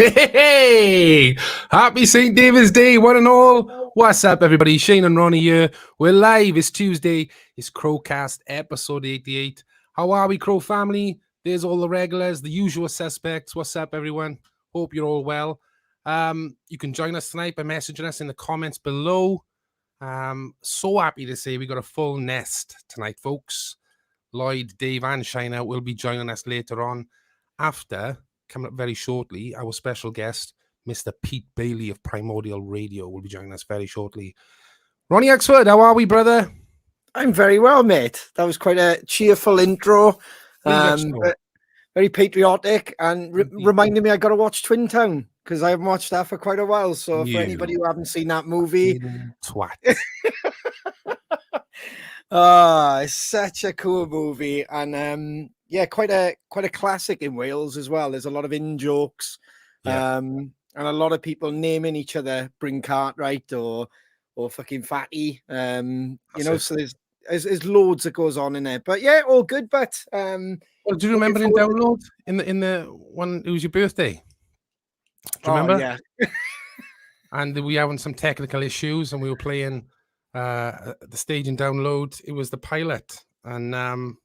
Hey! Happy St. David's Day, one and all. What's up, everybody? Shane and Ronnie here. We're live. It's Tuesday. It's Crowcast, episode 88. How are we, Crow family? There's all the regulars, the usual suspects. What's up, everyone? Hope you're all well. You can join us tonight by messaging us in the comments below. So happy to say we got a full nest tonight, folks. Lloyd, Dave, and Shiner will be joining us later on after... Coming up very shortly, our special guest, Mr. Pete Bailey of Primordial Radio, will be joining us very shortly. Ronnie Axford, how are we, brother? I'm very well, mate. That was quite a cheerful intro. Very patriotic and reminded me I got to watch Twin Town because I haven't watched that for quite a while. So for anybody who haven't seen that movie... Twat. It's such a cool movie. And... yeah, quite a classic in Wales as well. There's a lot of in-jokes, and a lot of people naming each other Bryn Cartwright or fucking Fatty. You know, so there's loads that goes on in there. But yeah, all good. But well, do you remember in download in the one? It was your birthday. Do you remember? Yeah. And we having some technical issues, and we were playing the stage in download. It was the pilot, and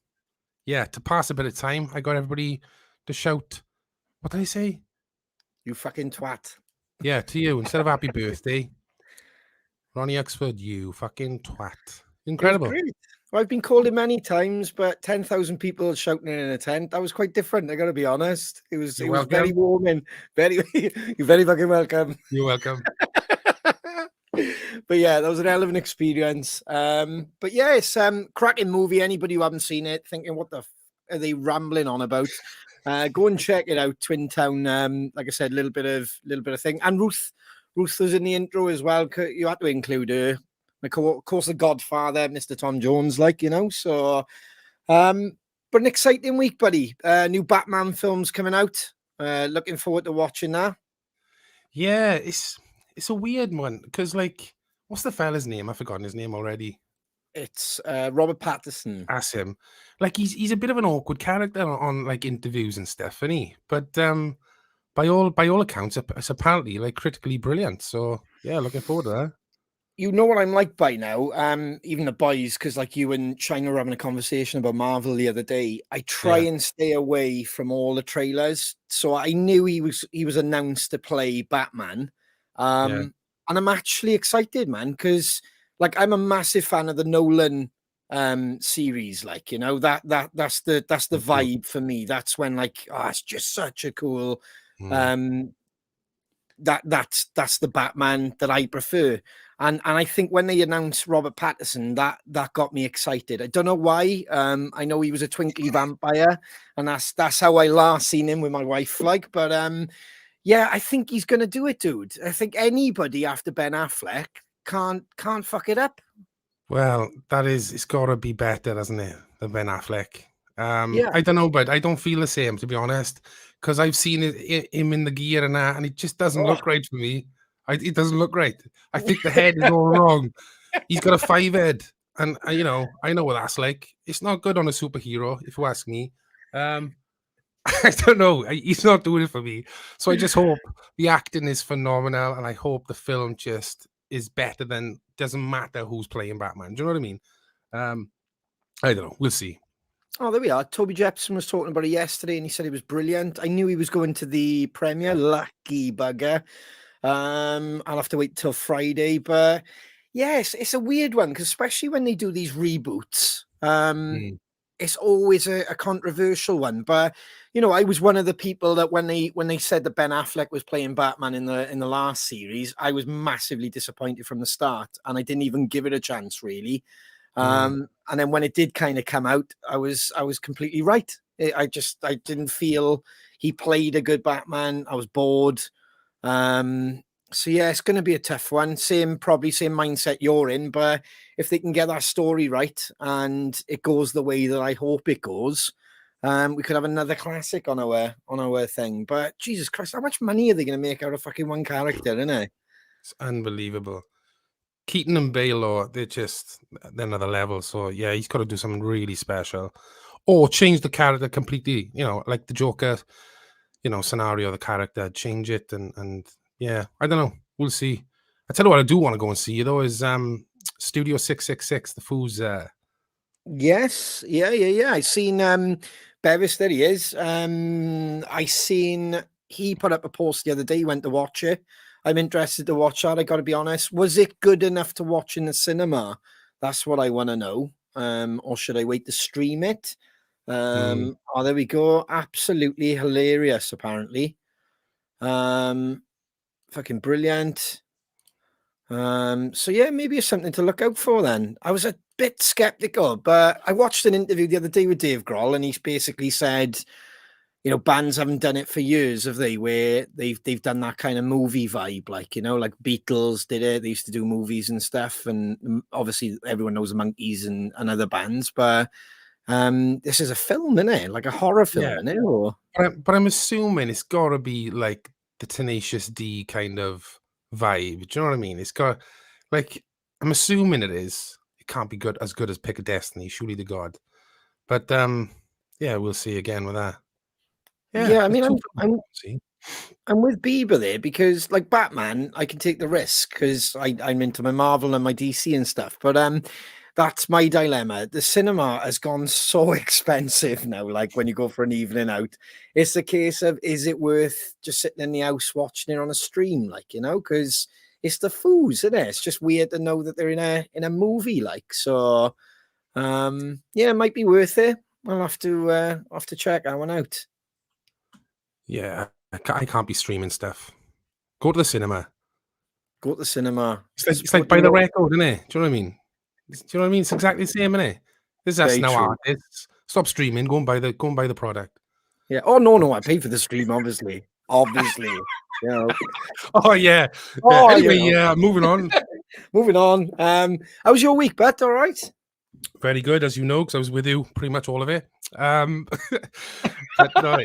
yeah, to pass a bit of time, I got everybody to shout, what did I say? You fucking twat. Yeah, to you. Instead of happy birthday, Ronnie Axford, you fucking twat. Incredible. Well, I've been called it many times, but 10,000 people shouting in a tent, that was quite different, I got to be honest. It was very warming. You're very fucking welcome. You're welcome. But yeah, that was an hell of an experience. But yeah, it's cracking movie. Anybody who haven't seen it, thinking what the are they rambling on about? Go and check it out. Twin Town. Like I said, little bit of thing. And Ruth was in the intro as well. You had to include her. Of course, the Godfather, Mr. Tom Jones, like, you know. So, but an exciting week, buddy. New Batman films coming out. Looking forward to watching that. Yeah, it's a weird one because, like, what's the fella's name? I've forgotten his name already. It's Robert Pattinson. That's him. Like, he's a bit of an awkward character on like interviews and stuff, isn't he? But by all accounts, it's apparently like critically brilliant. So yeah, looking forward to that. You know what I'm like by now. Even the boys, because like you and China were having a conversation about Marvel the other day. I try and stay away from all the trailers. So I knew he was announced to play Batman. And I'm actually excited, man, because like I'm a massive fan of the Nolan series. Like, you know, that's the vibe for me. That's when like, it's just such a cool that's the Batman that I prefer. And I think when they announced Robert Pattinson, that got me excited. I don't know why. I know he was a twinkly vampire, and that's how I last seen him with my wife. Like, but yeah, I think he's gonna do it, dude. I think anybody after Ben Affleck can't fuck it up. Well, it's got to be better, doesn't it, than Ben Affleck? I don't know, but I don't feel the same, to be honest, because I've seen him in the gear and that, and it just doesn't look right for me. It doesn't look right. I think the head is all wrong. He's got a 5 head, and you know, I know what that's like. It's not good on a superhero, if you ask me. I don't know. He's not doing it for me. So I just hope the acting is phenomenal, and I hope the film just is better than, doesn't matter who's playing Batman. Do you know what I mean? I don't know. We'll see. Oh, there we are. Toby Jepson was talking about it yesterday, and he said it was brilliant. I knew he was going to the premiere. Lucky bugger. I'll have to wait till Friday, but yes, it's a weird one because especially when they do these reboots, it's always a controversial one. But you know, I was one of the people that when they said that Ben Affleck was playing Batman in the last series, I was massively disappointed from the start, and I didn't even give it a chance really. And then when it did kind of come out, I was completely right. I didn't feel he played a good Batman. I was bored. So yeah, it's going to be a tough one. Probably same mindset you're in, but if they can get that story right and it goes the way that I hope it goes, we could have another classic on our thing. But Jesus Christ, how much money are they going to make out of fucking one character, isn't it? It's unbelievable. Keaton and Bale, they're another level. So yeah, he's got to do something really special, or change the character completely. You know, like the Joker. scenario, the character, change it, and yeah, I don't know. We'll see. I tell you what, I do want to go and see though is Studio 666, the Foos. Yes, yeah. I seen Bevis, there he is. I seen he put up a post the other day, he went to watch it. I'm interested to watch that, I gotta be honest. Was it good enough to watch in the cinema? That's what I want to know. Or should I wait to stream it? Oh, there we go. Absolutely hilarious, apparently. Fucking brilliant. So yeah, maybe it's something to look out for then. I was a bit skeptical, but I watched an interview the other day with Dave Grohl, and he's basically said, bands haven't done it for years, have they? Where they've done that kind of movie vibe, like like Beatles did it. They used to do movies and stuff, and obviously everyone knows the Monkees and other bands, but this is a film, isn't it? Like a horror film, Yeah. isn't it? Or But I'm assuming it's got to be like the Tenacious D kind of vibe. Do you know what I mean? It's got like I'm assuming it is. It can't be good as Pick of Destiny, surely to God. But yeah, we'll see again with that. yeah, I there's mean, two films I'm to see. I'm with Bieber there because, like Batman, I can take the risk because I'm into my Marvel and my DC and stuff. But that's my dilemma. The cinema has gone so expensive now. Like when you go for an evening out, it's a case of is it worth just sitting in the house watching it on a stream, like because it's the Foos, isn't it? It's just weird to know that they're in a movie, like so. Yeah, it might be worth it. I'll have to check that one out. Yeah, I can't be streaming stuff. Go to the cinema. Go to the cinema. It's like buy the record, isn't it? Do you know what I mean? Do you know what I mean? It's exactly the same, isn't it? This is us Very now, true. artists. Stop streaming. Go and buy the product. Yeah. Oh no, I pay for the stream, obviously. Obviously. Oh yeah. Oh, anyway, moving on. Moving on. How was your week, Bet? All right. Very good, as you know, because I was with you pretty much all of it. But no,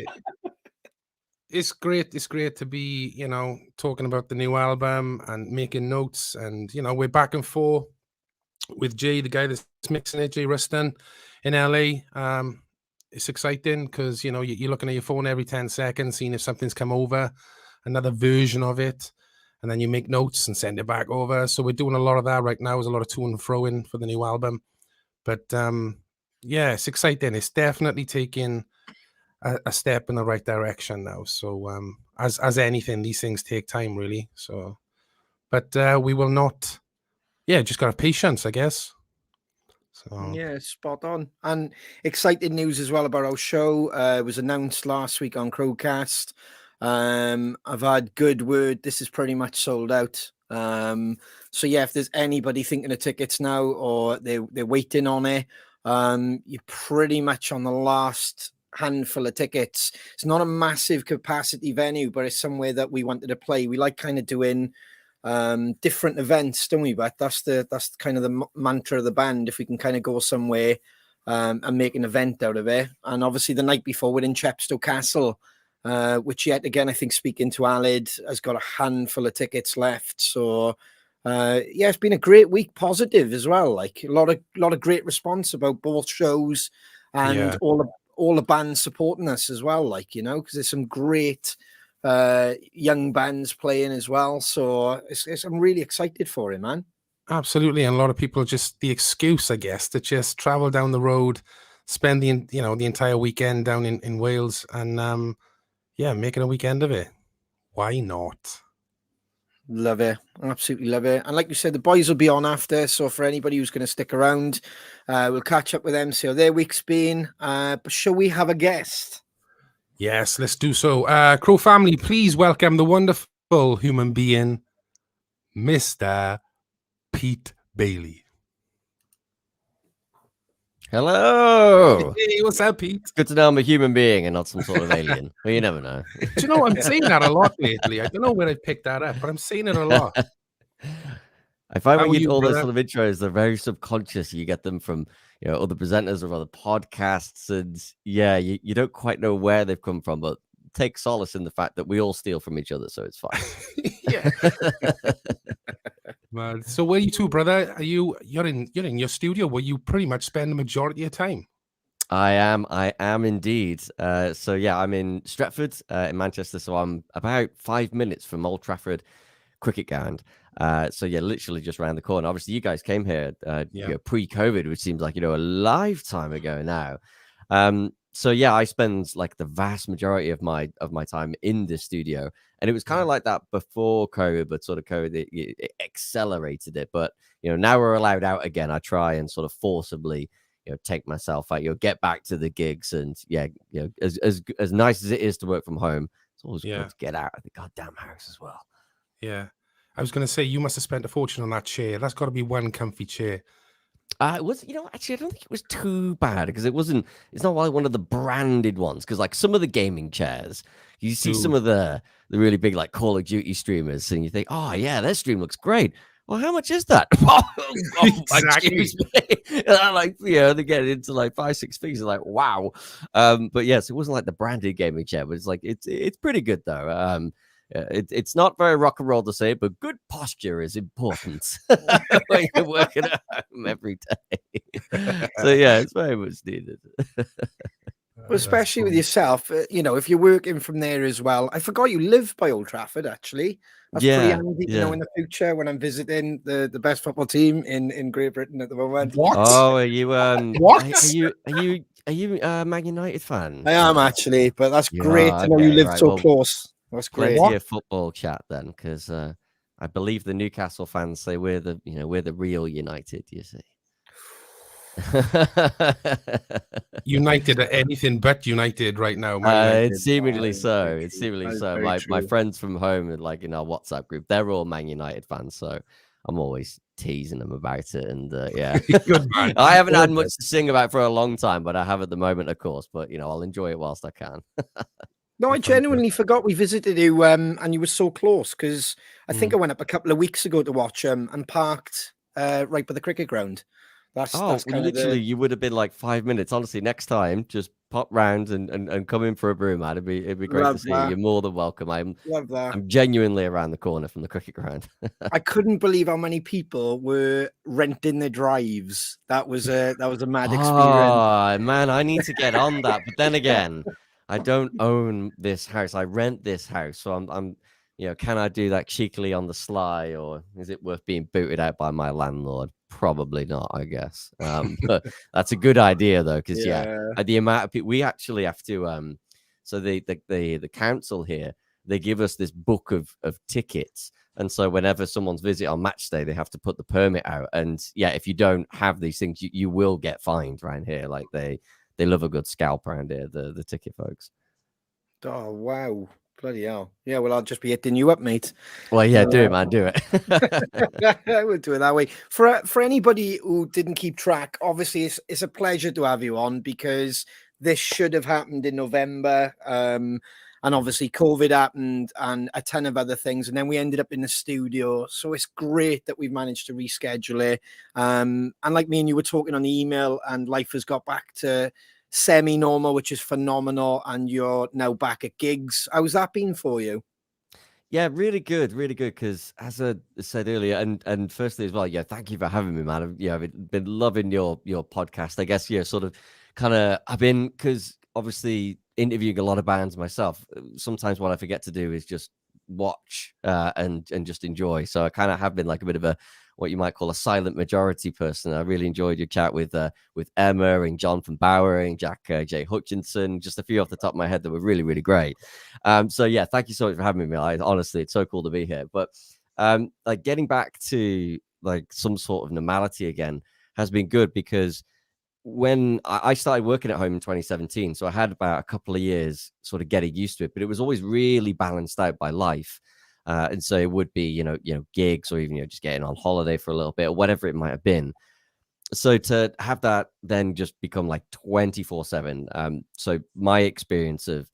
it's great. It's great to be, talking about the new album and making notes. And we're back and forth with Jay, the guy that's mixing it, Jay Ruston in LA. It's exciting because you're looking at your phone every 10 seconds, seeing if something's come over, another version of it, and then you make notes and send it back over. So we're doing a lot of that right now. There's a lot of to and fro in for the new album. But yeah, it's exciting. It's definitely taking a step in the right direction now. So as anything, these things take time, really. So, but we will not. Yeah, just got to have patience, I guess. So yeah, spot on. And exciting news as well about our show. It was announced last week on Crowcast. I've had good word. This is pretty much sold out. So yeah, if there's anybody thinking of tickets now or they're waiting on it, you're pretty much on the last handful of tickets. It's not a massive capacity venue, but it's somewhere that we wanted to play. We like kind of doing different events, don't we? But that's kind of the mantra of the band. If we can kind of go somewhere and make an event out of it. And obviously the night before we're in Chepstow Castle, which yet again, I think speaking to Alid has got a handful of tickets left. So yeah, it's been a great week, positive as well. Like a lot of great response about both shows and all the bands supporting us as well. Like, because there's some great young bands playing as well. So I'm really excited for it, man. absolutely, and a lot of people just the excuse, I guess, to just travel down the road, spend the entire weekend down in Wales, and yeah, making a weekend of it. Why not? Love it. Absolutely love it. And like you said, the boys will be on after. So for anybody who's going to stick around, we'll catch up with them, see how their week's been. But shall we have a guest? Yes, let's do so. Crow family, please welcome the wonderful human being, Mr. Pete Bailey. Hello. Hey, what's up, Pete? Good to know I'm a human being and not some sort of alien. Well, you never know. Do you know, I'm saying that a lot lately. I don't know where I picked that up, but I'm saying it a lot. I find How when are you you, do all those brother? sort of intros, they're very subconscious. You get them from other presenters or other podcasts, and yeah, you don't quite know where they've come from, but take solace in the fact that we all steal from each other, so it's fine. Yeah. Man, so where are you two, brother? You're in your studio where you pretty much spend the majority of your time. I am indeed. So yeah, I'm in Stretford, in Manchester. So I'm about 5 minutes from Old Trafford Cricket Ground. So yeah, literally just around the corner. Obviously, you guys came here pre-COVID, which seems like a lifetime ago now. So yeah, I spend like the vast majority of my time in this studio, and it was kind of like that before COVID, but sort of COVID it accelerated it. But now we're allowed out again. I try and sort of forcibly take myself out, get back to the gigs, and as nice as it is to work from home, it's always good to get out of the goddamn house as well. Yeah, I was going to say, you must have spent a fortune on that chair. That's got to be one comfy chair. It was, actually, I don't think it was too bad because it's not like one of the branded ones. Because like some of the gaming chairs, you see some of the really big like Call of Duty streamers, and you think, oh yeah, their stream looks great. Well, how much is that? Exactly. Like, they get into like 5-6 figures. Like, wow. But yes, it wasn't like the branded gaming chair, but it's like it's pretty good though. It's not very rock and roll to say, but good posture is important when you're working at home every day. So yeah, it's very much needed. Well, especially with yourself, if you're working from there as well. I forgot you live by Old Trafford, actually. That's pretty handy to know in the future when I'm visiting the best football team in Great Britain at the moment. What? Oh, are you what? Are you a Man United fan? I am actually, but that's great to know you live so close. That's great. Plenty of football chat then, because I believe the Newcastle fans say we're the real United. You see. United are anything but United right now. It's seemingly so. It's seemingly so. My friends from home, like in our WhatsApp group, they're all Man United fans. So I'm always teasing them about it. And yeah, Good man. I haven't had much to sing about for a long time, but I have at the moment, of course. But I'll enjoy it whilst I can. No, I genuinely forgot we visited you, and you were so close because I think I went up a couple of weeks ago to watch and parked right by the cricket ground. That's literally, you would have been like 5 minutes. Honestly, next time, just pop round and come in for a brew, man. It'd be great to see you. You're more than welcome. I'm genuinely around the corner from the cricket ground. I couldn't believe how many people were renting their drives. That was a mad experience. Oh man, I need to get on that. But then again, I don't own this house. I rent this house, so I'm can I do that cheekily on the sly, or is it worth being booted out by my landlord? Probably not, I guess. But that's a good idea though, because the amount of people we actually have to. So the council here, they give us this book of tickets, and so whenever someone's visit on match day, they have to put the permit out. And if you don't have these things, you will get fined around here. Like they love a good scalp around here, the ticket folks. Oh wow. Bloody hell. Yeah, well, I'll just be hitting you up, mate. Well, yeah, do it, man. Do it. We'll do it that way. For anybody who didn't keep track, obviously, it's a pleasure to have you on because this should have happened in November. And obviously, COVID happened and a ton of other things. And then we ended up in the studio. So it's great that we've managed to reschedule it. And like me and you were talking on the email, and life has got back to semi-normal, which is phenomenal, and you're now back at gigs. How's that been for you? Yeah, really good, because as I said earlier, and firstly as well, thank you for having me, man. I've been loving your podcast. I guess sort of kind of I've been, because obviously interviewing a lot of bands myself, sometimes what I forget to do is just watch and just enjoy. So I kind of have been like a bit of a what you might call a silent majority person. I really enjoyed your chat with Emma and John from Bowering, Jack J. Hutchinson, just a few off the top of my head that were really, really great. So yeah, thank you so much for having me. Honestly, it's so cool to be here. But like getting back to like some sort of normality again has been good, because when I started working at home in 2017, so I had about a couple of years sort of getting used to it, but it was always really balanced out by life. And so it would be, gigs, or even, just getting on holiday for a little bit, or whatever it might have been. So to have that then just become like 24/7. So my experience of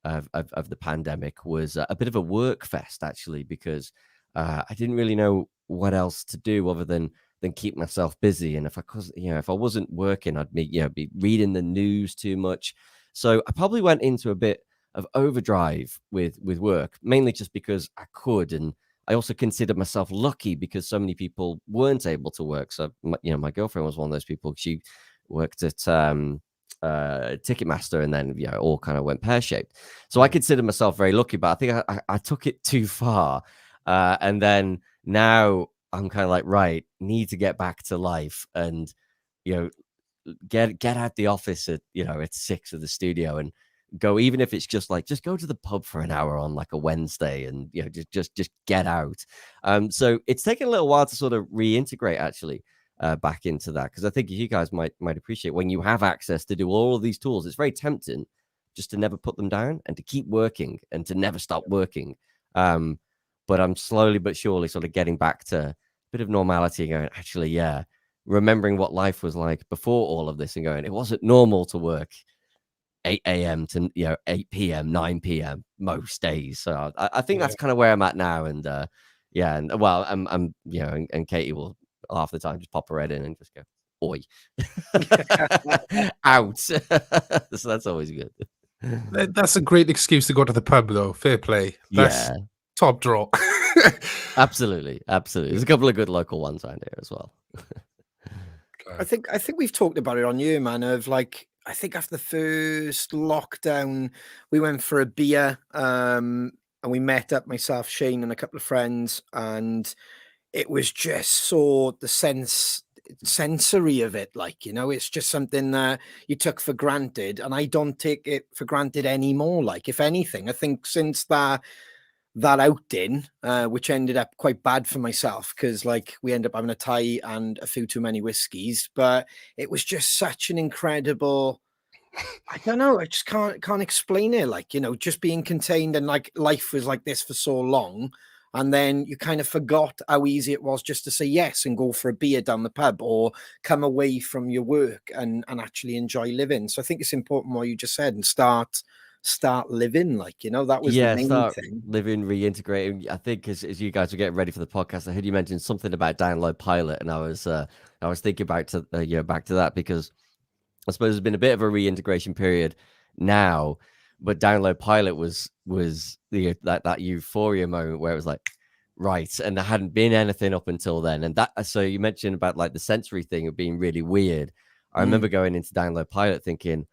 the pandemic was a bit of a work fest, actually, because I didn't really know what else to do other than keep myself busy. And if I wasn't working, I'd be reading the news too much. So I probably went into a bit of overdrive with work, mainly just because I could. And I also considered myself lucky because so many people weren't able to work. So, my girlfriend was one of those people. She worked at Ticketmaster, and then it all kind of went pear-shaped. So I consider myself very lucky, but I think I took it too far, and then now I'm kind of like, right, need to get back to life, and get out the office at at 6 of the studio and go, even if it's just go to the pub for an hour on like a Wednesday, and just get out. So it's taken a little while to sort of reintegrate actually back into that, because I think you guys might appreciate, when you have access to do all of these tools, it's very tempting just to never put them down and to keep working and to never stop working. But I'm slowly but surely sort of getting back to a bit of normality and going, actually, remembering what life was like before all of this, and going, it wasn't normal to work 8 a.m. to 8 p.m., 9 p.m. most days. So I think that's kind of where I'm at now. And and well, I'm and Katie will half the time just pop her head in and just go, oi, out. So that's always good. That's a great excuse to go to the pub, though. Fair play. That's top draw. Absolutely. There's a couple of good local ones around here as well. I think we've talked about it on you, man. Of like, I think after the first lockdown, we went for a beer, and we met up, myself, Shane, and a couple of friends, and it was just so sensory of it, like, it's just something that you took for granted, and I don't take it for granted anymore. Like, if anything, I think since that outing, which ended up quite bad for myself, because like we ended up having a tie and a few too many whiskeys, but it was just such an incredible, I don't know, I just can't explain it. Like, just being contained, and like life was like this for so long, and then you kind of forgot how easy it was just to say yes and go for a beer down the pub, or come away from your work and actually enjoy living. So I think it's important what you just said, and start living, like, that was the main thing. Living, reintegrating. I think as you guys were getting ready for the podcast, I heard you mention something about Download Pilot, and I was thinking back to that, because I suppose there's been a bit of a reintegration period now, but Download Pilot was that euphoria moment where it was like, right, and there hadn't been anything up until then. And that, so you mentioned about like the sensory thing of being really weird. I remember going into Download Pilot thinking,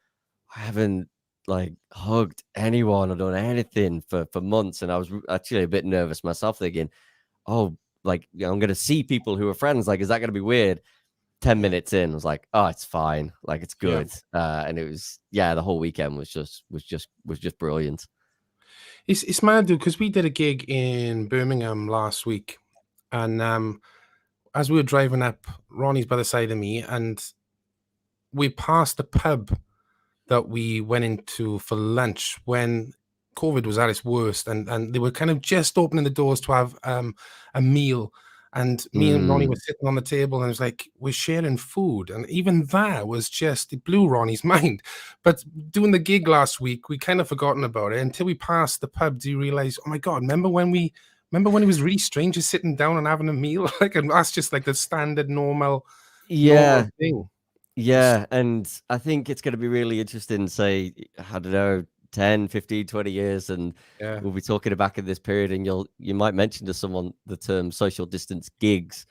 I haven't like hugged anyone or done anything for months, and I was actually a bit nervous myself, thinking, oh, like, I'm gonna see people who are friends, like, is that gonna be weird? 10 minutes in, I was like, oh, it's fine, like, it's good. And it was, the whole weekend was just brilliant. It's mad, dude, because we did a gig in Birmingham last week, and as we were driving up, Ronnie's by the side of me, and we passed the pub that we went into for lunch when COVID was at its worst, and they were kind of just opening the doors to have a meal, and me and Ronnie were sitting on the table, and it was like, we're sharing food, and even that was just, it blew Ronnie's mind. But doing the gig last week, we kind of forgotten about it until we passed the pub. Do you realize, oh my God, remember when it was really strange just sitting down and having a meal? Like, and that's just like the standard normal thing. Yeah, and I think it's going to be really interesting, say, I don't know, 10, 15, 20 years, and we'll be talking back in this period, and you might mention to someone the term social distance gigs,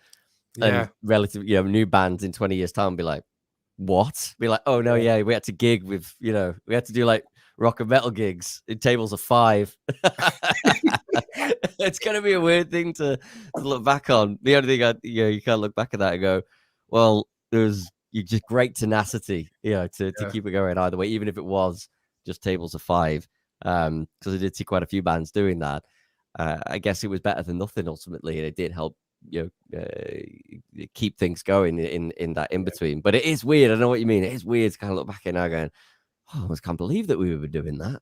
and relative, new bands in 20 years' time be like, what? Be like, oh no, we had to gig with, we had to do like rock and metal gigs in tables of 5. It's going to be a weird thing to look back on. The only thing you can't look back at that and go, well, there's just great tenacity, to keep it going either way, even if it was just tables of 5. Because I did see quite a few bands doing that. I guess it was better than nothing ultimately, and it did help, keep things going in that in between. But it is weird. I know what you mean. It is weird to kind of look back and now going, oh, I just can't believe that we were doing that.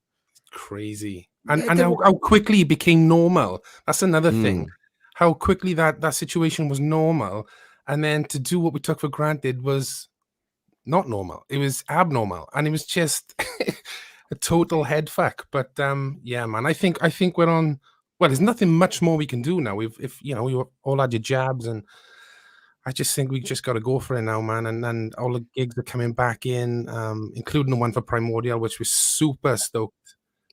Crazy. And how quickly it became normal. That's another thing. How quickly that situation was normal. And then to do what we took for granted was not normal. It was abnormal. And it was just a total head fuck. But man, I think we're on. Well, there's nothing much more we can do now. If we all had your jabs, and I just think we just got to go for it now, man. And all the gigs are coming back in, including the one for Primordial, which was super stoked.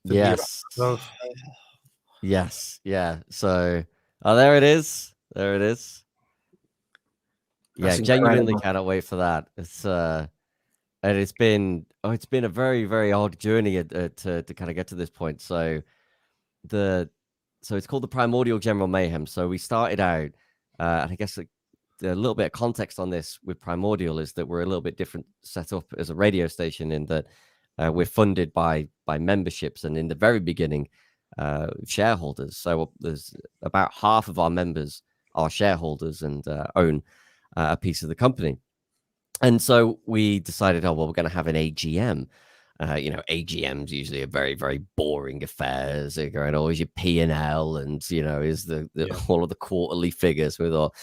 Yes. Yes. Yeah. So, there it is. There it is. Yeah, genuinely cannot wait for that. It's and it's been a very, very odd journey to kind of get to this point. So it's called the Primordial General Mayhem. So we started out, and I guess a little bit of context on this with Primordial is that we're a little bit different set up as a radio station in that we're funded by memberships, and in the very beginning, shareholders. So there's about half of our members are shareholders and own a piece of the company. And so we decided, we're going to have an AGM. AGMs usually are very, very boring affairs. They're going always your P&L and, is all of the quarterly figures. We thought,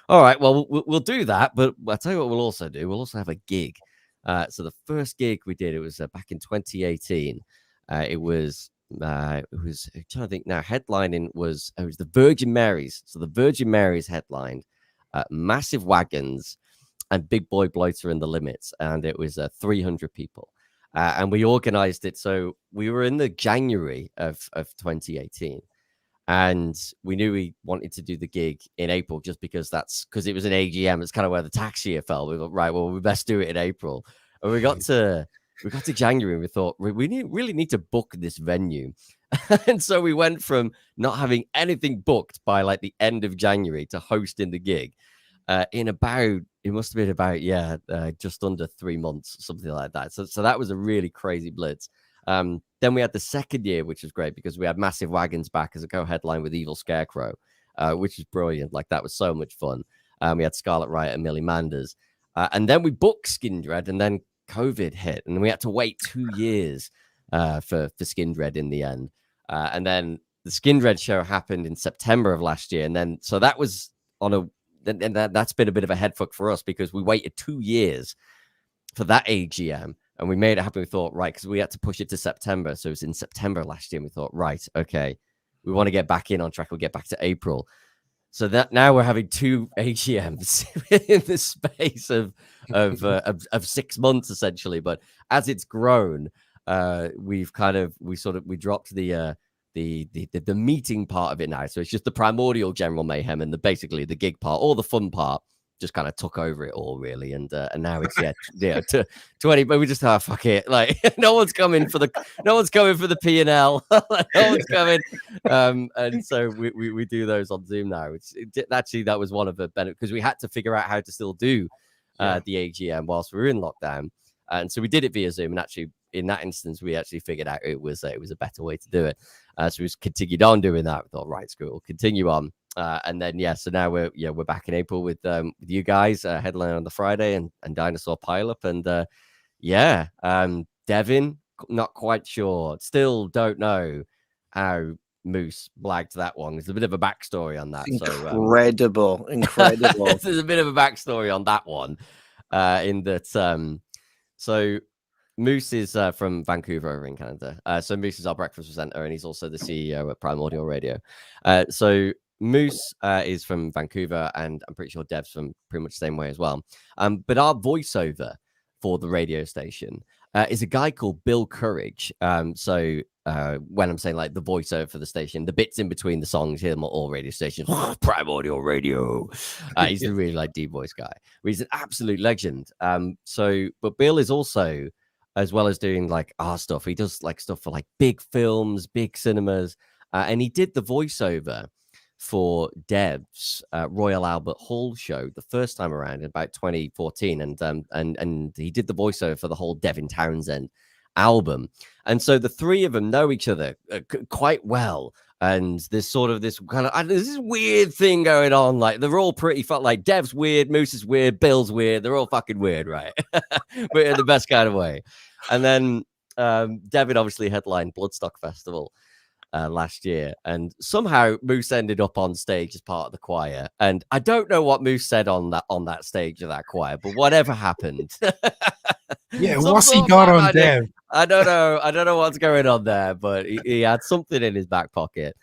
all right, well, we'll do that. But I'll tell you what we'll also do. We'll also have a gig. So the first gig we did, it was back in 2018. It was I'm trying to think now. Headlining was the Virgin Marys. So the Virgin Marys headlined, massive wagons, and Big Boy Bloater and the Limits, and it was 300 people, and we organized it. So we were in the January of 2018, and we knew we wanted to do the gig in April just because it was an AGM. It's kind of where the tax year fell. We thought, right, well, we best do it in April, and we got to January and we thought we really need to book this venue. And so we went from not having anything booked by like the end of January to hosting the gig it must have been about just under 3 months, something like that. So that was a really crazy blitz. Then we had the second year, which was great because we had Massive Wagons back as a co-headline with Evil Scarecrow, which was brilliant. Like, that was so much fun. We had Scarlet Riot and Millie Manders. And then we booked Skindred, and then COVID hit, and we had to wait 2 years for Skindred in the end. And then the Skindred show happened in September of last year. And then, so that was and that's been a bit of a head fuck for us because we waited 2 years for that AGM and we made it happen. We thought, right, because we had to push it to September. So it was in September last year. And we thought, right, okay, we want to get back in on track. We'll get back to April. So that now we're having 2 AGMs in the space of 6 months, essentially. But as it's grown, we dropped the meeting part of it now. So it's just the Primordial General Mayhem, and basically the gig part, all the fun part just kind of took over it all, really. And now it's 20, but we just fuck it. Like, no one's coming for the P&L. No one's coming. And so we do those on Zoom now. Actually, that was one of the benefits because we had to figure out how to still do the AGM whilst we were in lockdown. And so we did it via Zoom, and actually in that instance, we actually figured out it was a better way to do it. So we just continued on doing that. We thought, right, screw it, we'll continue on. And then, so now we're back in April with you guys, headline on the Friday and Dinosaur Pileup. And Devin, not quite sure. Still don't know how Moose blagged that one. There's a bit of a backstory on that. Incredible. There's a bit of a backstory on that one. In that, so Moose is from Vancouver over in Canada. So Moose is our breakfast presenter, and he's also the CEO at Primordial Radio. So Moose is from Vancouver, and I'm pretty sure Dev's from pretty much the same way as well. But our voiceover for the radio station is a guy called Bill Courage. So when I'm saying like the voiceover for the station, the bits in between the songs, hear them at all radio stations, Primordial Radio. He's a really deep voice guy. But he's an absolute legend. But Bill is also, as well as doing like our stuff, he does like stuff for like big films, big cinemas, and he did the voiceover for Dev's Royal Albert Hall show the first time around in about 2014, and he did the voiceover for the whole Devin Townsend album. And so the three of them know each other quite well. And there's sort of this kind of this weird thing going on. Like, they're all pretty fun. Like, Dev's weird, Moose is weird, Bill's weird. They're all fucking weird, right? But in the best kind of way. And then Devin obviously headlined Bloodstock Festival last year, and somehow Moose ended up on stage as part of the choir. And I don't know what Moose said on that stage of that choir, but whatever happened. Yeah, what's he got on Dev? I don't know what's going on there, but he had something in his back pocket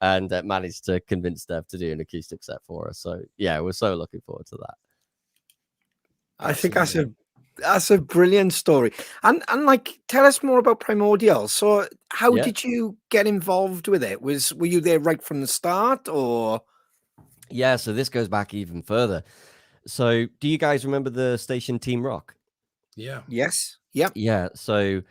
and managed to convince Dev to do an acoustic set for us. So yeah, we're so looking forward to that. I think that's a brilliant story. And like, tell us more about Primordial. So how did you get involved with it? Were you there right from the start, or? Yeah, so this goes back even further. So do you guys remember the station Team Rock? Yeah. Yes. Yep. Yeah, so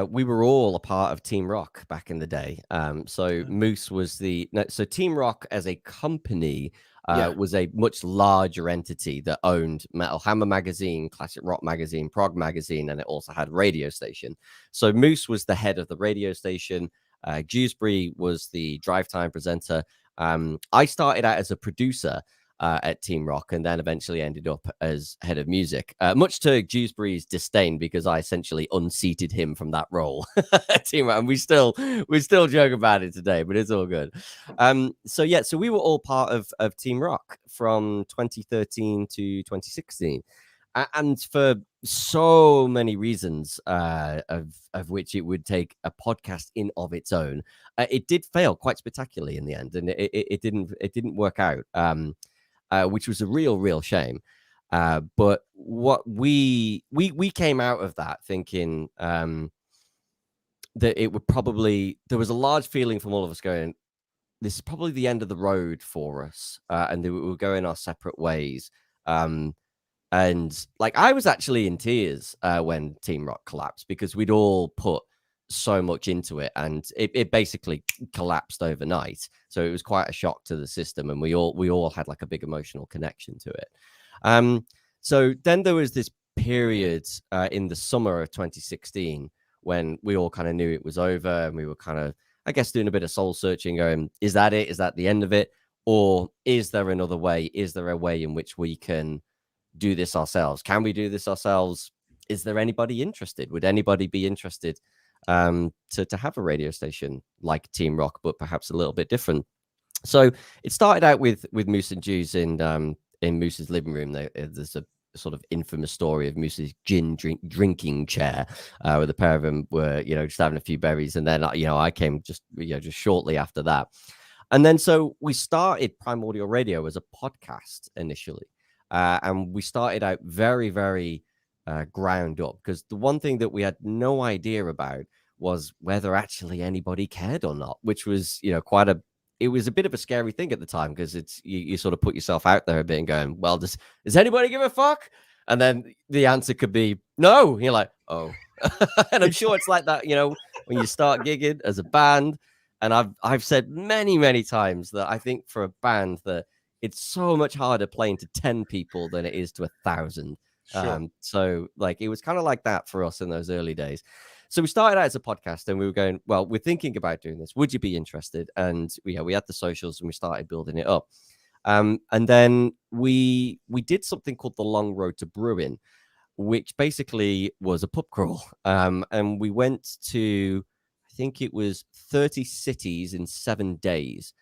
we were all a part of Team Rock back in the day. So Moose was so Team Rock as a company Yeah. was a much larger entity that owned Metal Hammer magazine, Classic Rock magazine, Prog magazine, and it also had a radio station. So Moose was the head of the radio station. Dewsbury was the drive time presenter. I started out as a producer at Team Rock, and then eventually ended up as head of music, much to Dewsbury's disdain, because I essentially unseated him from that role at Team Rock, and we still joke about it today, but it's all good. So we were all part of Team Rock from 2013 to 2016. And for so many reasons, of which it would take a podcast in of its own, it did fail quite spectacularly in the end, and it didn't work out. Which was a real shame. But what we came out of that thinking that it would probably, there was a large feeling from all of us going, this is probably the end of the road for us, and we were going our separate ways. And like, I was actually in tears when Team Rock collapsed, because we'd all put so much into it, and it basically collapsed overnight. So it was quite a shock to the system, and we all had like a big emotional connection to it. So then there was this period in the summer of 2016 when we all kind of knew it was over, and we were kind of, I guess, doing a bit of soul searching, going, is that it? Is that the end of it? Or is there another way? Is there a way in which we can do this ourselves? Can we do this ourselves? Is there anybody interested? Would anybody be interested to have a radio station like Team Rock, but perhaps a little bit different? So it started out with Moose and Jews in Moose's living room. There's a sort of infamous story of Moose's drinking chair, where the pair of them were, just having a few berries, and then I came just shortly after that. And then so we started Primordial Radio as a podcast initially, and we started out very, very ground up, because the one thing that we had no idea about was whether actually anybody cared or not, which was it was a bit of a scary thing at the time, because it's you sort of put yourself out there a bit and going, well, does anybody give a fuck? And then the answer could be no. You're like, oh. And I'm sure it's like that, when you start gigging as a band. And I've said many times that I think for a band that it's so much harder playing to 10 people than it is to 1,000. Sure. So like, it was kind of like that for us in those early days. So we started out as a podcast, and we were going, well, we're thinking about doing this. Would you be interested? And we had the socials, and we started building it up. And then we did something called the Long Road to Brewing, which basically was a pub crawl. And we went to, I think it was 30 cities in 7 days.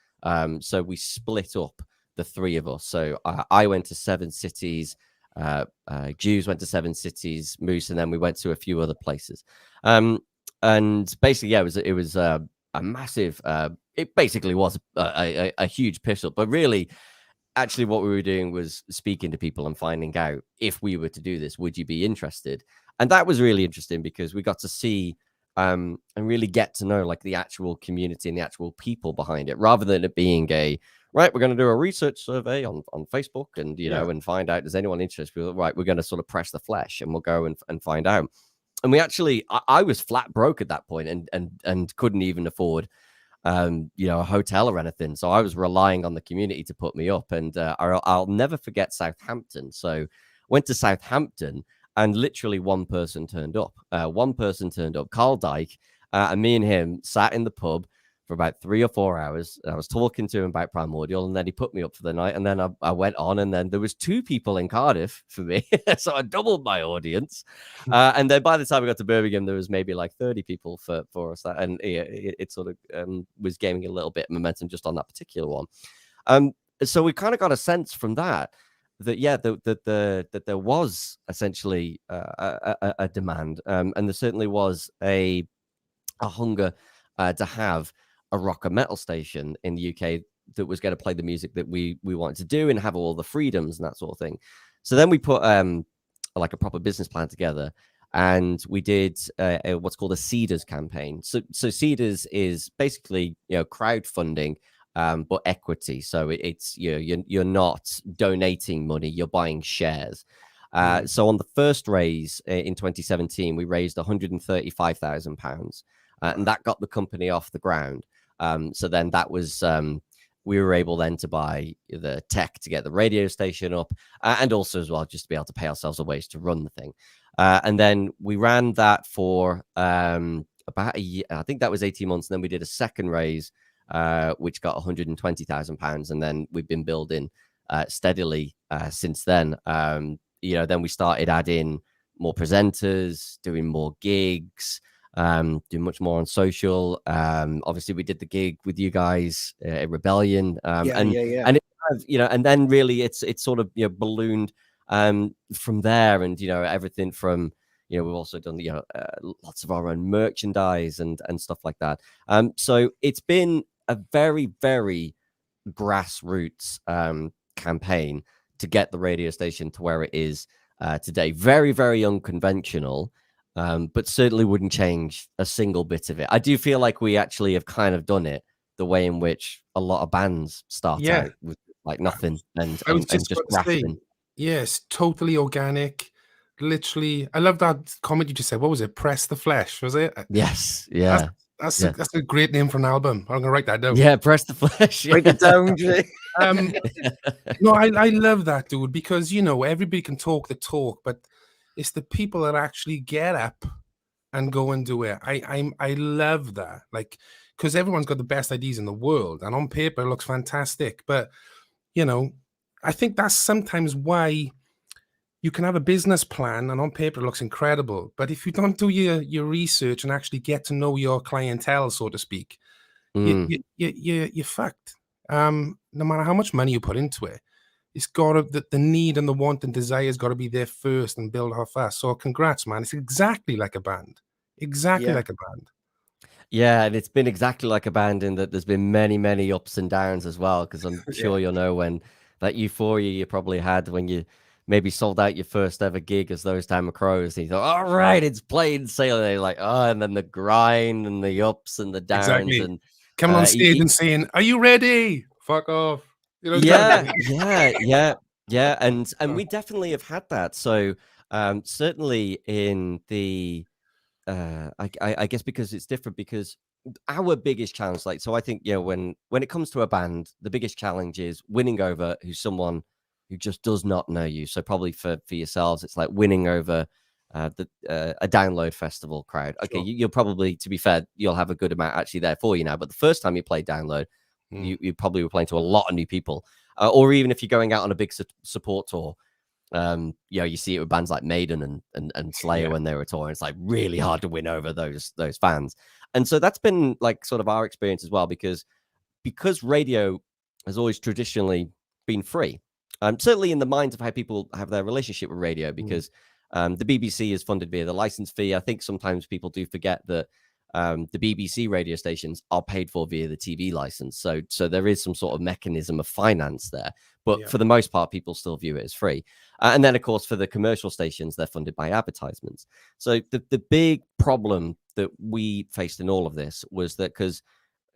So we split up the three of us. So I went to 7 cities. Jews went to 7 cities, Moose, and then we went to a few other places. And basically, it was a massive. It basically was a huge piss up, but really, actually, what we were doing was speaking to people and finding out, if we were to do this, would you be interested? And that was really interesting, because we got to see and really get to know like the actual community and the actual people behind it, rather than it being right, we're going to do a research survey on Facebook and, and find out, is anyone interested? Right, we're going to sort of press the flesh, and we'll go and find out. And we actually, I was flat broke at that point, and couldn't even afford, a hotel or anything. So I was relying on the community to put me up. And I'll never forget Southampton. So went to Southampton, and literally one person turned up. Carl Dyke, and me and him sat in the pub for about 3 or 4 hours. And I was talking to him about Primordial, and then he put me up for the night. And then I went on, and then there was 2 people in Cardiff for me. So I doubled my audience. And then by the time we got to Birmingham, there was maybe like 30 people for us. And it sort of was gaining a little bit of momentum just on that particular one. So we kind of got a sense from that that there was essentially a demand, and there certainly was a hunger to have a rock and metal station in the UK that was going to play the music that we wanted to do and have all the freedoms and that sort of thing. So then we put like a proper business plan together, and we did what's called a Cedars campaign. So Cedars is basically crowdfunding, but equity. So it's you're not donating money, you're buying shares. So on the first raise in 2017, we raised £135,000, and that got the company off the ground. So then that was we were able then to buy the tech to get the radio station up, and also as well just to be able to pay ourselves a wage to run the thing. And then we ran that for about a year. I think that was 18 months. And then we did a second raise, which got £120,000, and then we've been building steadily since then. Then we started adding more presenters, doing more gigs, doing much more on social. Obviously, we did the gig with you guys at Rebellion, and it, and then really it's sort of ballooned from there, and everything from we've also done lots of our own merchandise and stuff like that. So it's been a very, very grassroots campaign to get the radio station to where it is today. Very, very unconventional, but certainly wouldn't change a single bit of it. I do feel like we actually have kind of done it the way in which a lot of bands start out with like nothing and just grafting. Yes, totally organic. Literally, I love that comment you just said. What was it? Press the Flesh, was it? Yes, yeah. That's a great name for an album. I'm gonna write that down. Yeah, Press the Flesh. Yeah. Write it down, Jay. No, I love that, dude, because everybody can talk the talk, but it's the people that actually get up and go and do it. I love that, like, because everyone's got the best ideas in the world, and on paper it looks fantastic, but I think that's sometimes why you can have a business plan and on paper it looks incredible, but if you don't do your research and actually get to know your clientele, so to speak, you're fucked. No matter how much money you put into it, it's got to, the need and the want and desire has got to be there first and build how fast. So congrats, man. It's exactly like a band. Exactly like a band. Yeah, and it's been exactly like a band in that there's been many, many ups and downs as well, because I'm sure you'll know when that euphoria you probably had when you maybe sold out your first ever gig as Those Time of Crows, and you thought, all right, it's plain sailing. They're like, and then the grind and the ups and the downs, and coming on stage and saying, "Are you ready? Fuck off." Yeah. And we definitely have had that. So certainly in the I guess because it's different, because our biggest challenge, like, so I think when it comes to a band, the biggest challenge is winning over someone who just does not know you. So probably for yourselves, it's like winning over a download festival crowd. Okay, you'll probably, to be fair, you'll have a good amount actually there for you now. But the first time you played download, you probably were playing to a lot of new people, or even if you're going out on a big support tour, you see it with bands like Maiden and Slayer when they were touring. It's like really hard to win over those fans, and so that's been like sort of our experience as well, because radio has always traditionally been free. Certainly in the minds of how people have their relationship with radio, because the BBC is funded via the license fee. I think sometimes people do forget that the BBC radio stations are paid for via the TV license. So there is some sort of mechanism of finance there. But for the most part, people still view it as free. And then, of course, for the commercial stations, they're funded by advertisements. So the big problem that we faced in all of this was that because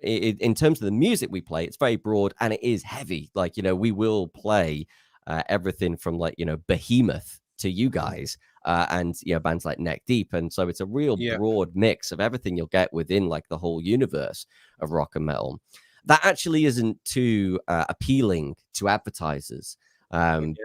in terms of the music we play, it's very broad and it is heavy. Like, we will play everything from like, Behemoth to you guys and bands like Neck Deep. And so it's a real broad mix of everything you'll get within like the whole universe of rock and metal. That actually isn't too appealing to advertisers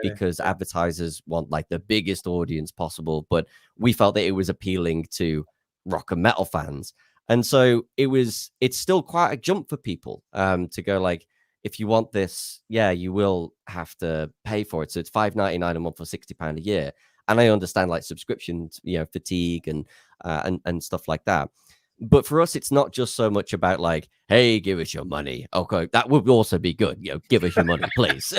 because advertisers want like the biggest audience possible. But we felt that it was appealing to rock and metal fans. And so it's still quite a jump for people to go like, if you want this, you will have to pay for it. So it's $5.99 a month or £60 a year. And I understand like subscriptions, fatigue and stuff like that. But for us, it's not just so much about like, hey, give us your money. Okay, that would also be good. Give us your money, please.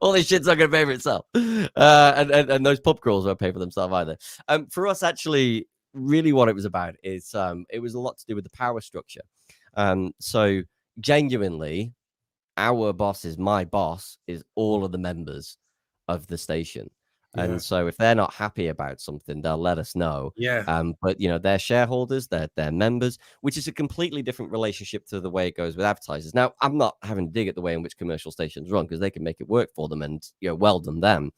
All this shit's not going to pay for itself. And those pub crawls won't pay for themselves either. For us, actually, really what it was about is it was a lot to do with the power structure. So genuinely, our boss is my boss is all of the members of the station. And so if they're not happy about something, they'll let us know. But they're shareholders, they're members, which is a completely different relationship to the way it goes with advertisers. Now, I'm not having to dig at the way in which commercial stations run, because they can make it work for them, and well done them.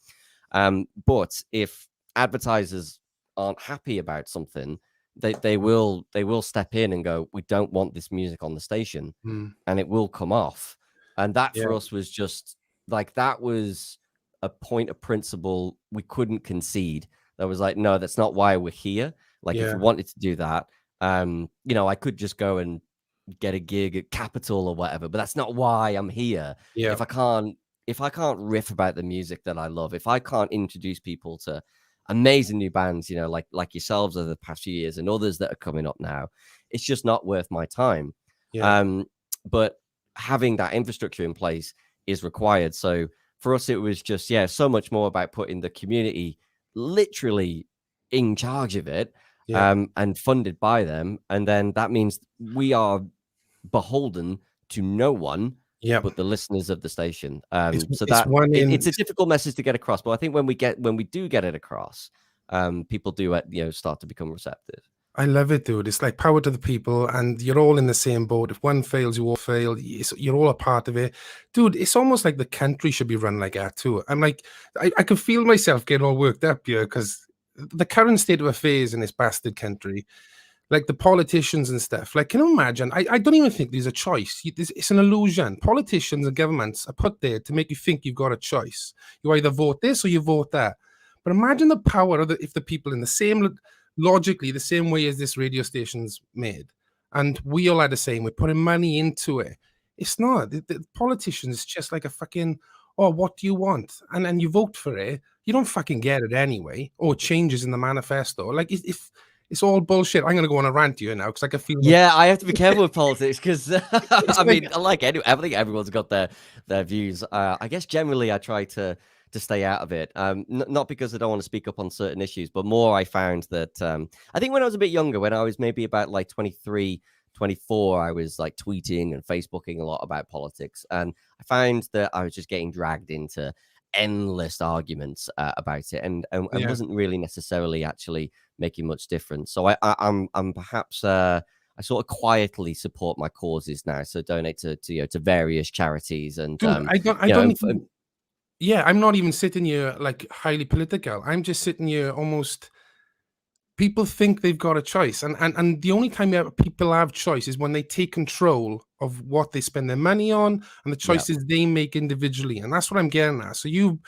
But if advertisers aren't happy about something, they will step in and go, we don't want this music on the station, and it will come off. And that for us was just like, that was a point of principle we couldn't concede. That was like, no, that's not why we're here. Like, if you wanted to do that, I could just go and get a gig at Capitol or whatever, but that's not why I'm here. If I can't riff about the music that I love, if I can't introduce people to amazing new bands, like yourselves over the past few years and others that are coming up now, it's just not worth my time. But having that infrastructure in place is required. So for us, it was just, so much more about putting the community literally in charge of it, and funded by them. And then that means we are beholden to no one but the listeners of the station. It's a difficult message to get across, but I think when we do get it across, people do start to become receptive. I love it, dude. It's like power to the people, and you're all in the same boat. If one fails, you all fail. You're all a part of it, dude. It's almost like the country should be run like that too. I'm like, I can feel myself getting all worked up here, because the current state of affairs in this bastard country, like the politicians and stuff. Like, can you imagine? I don't even think there's a choice. It's an illusion. Politicians and governments are put there to make you think you've got a choice. You either vote this or you vote that. But imagine the power of if the people in the same, logically, the same way as this radio station's made, and we all are the same. We're putting money into it. It's not. The politicians, it's just like a fucking, oh, what do you want? And then you vote for it. You don't fucking get it anyway. Or changes in the manifesto. Like, if it's all bullshit. I'm going to go on a rant here now, because I can feel. I have to be careful with politics, because I think everyone's got their views. I guess generally I try to stay out of it. Not because I don't want to speak up on certain issues, but more I found that I think when I was a bit younger, when I was maybe about like 23, 24, I was like tweeting and Facebooking a lot about politics, and I found that I was just getting dragged into endless arguments about it, and wasn't really necessarily actually making much difference. So I'm perhaps I sort of quietly support my causes now. So donate to various charities, and dude, I don't even, I'm not even sitting here like highly political. I'm just sitting here almost. People think they've got a choice, and the only time people have choice is when they take control of what they spend their money on and the choices they make individually. And that's what I'm getting at. So you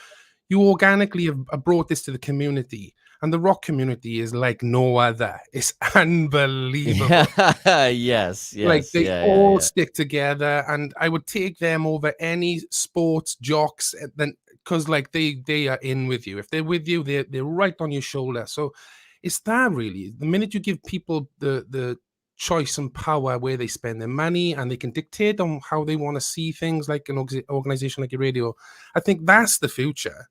organically have brought this to the community, and the rock community is like no other. It's unbelievable. Yes. Like they all stick together, and I would take them over any sports jocks, then, because like they are in with you. If they're with you, they're right on your shoulder. So it's that, really. The minute you give people the choice and power where they spend their money, and they can dictate on how they want to see things, like an organization like a radio, I think that's the future.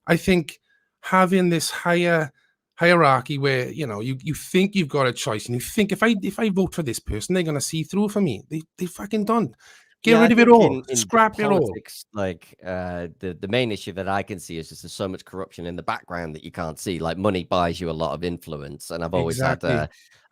I think having this hierarchy where you think you've got a choice, and you think if I vote for this person, they're gonna see through for me. They fucking don't. Get rid of it all. Scrap it all. Like the main issue that I can see is just there's so much corruption in the background that you can't see. Like, money buys you a lot of influence, and I've always had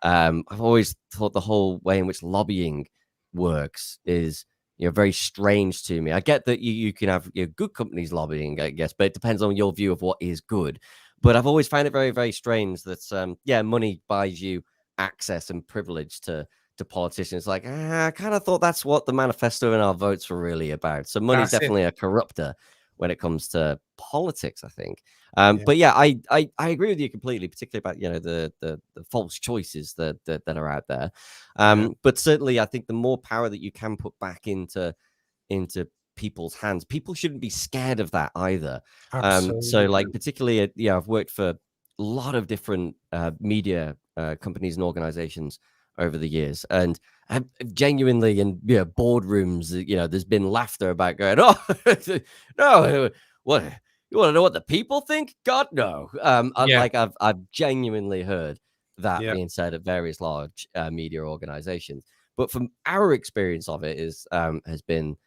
I've always thought the whole way in which lobbying works is very strange to me. I get that you can have good companies lobbying, I guess, but it depends on your view of what is good. But I've always found it very, very strange that money buys you access and privilege to politicians. Like, I kind of thought that's what the manifesto and our votes were really about. So money's definitely a corrupter when it comes to politics, I think. But I agree with you completely, particularly about the false choices that are out there. But certainly, I think the more power that you can put back into people's hands, people shouldn't be scared of that either. So, like, particularly, I've worked for a lot of different media companies and organizations over the years, and I've genuinely in boardrooms, there's been laughter about going, oh no, what, you want to know what the people think? God, no. Like I've genuinely heard that being said at various large media organizations. But from our experience of it has been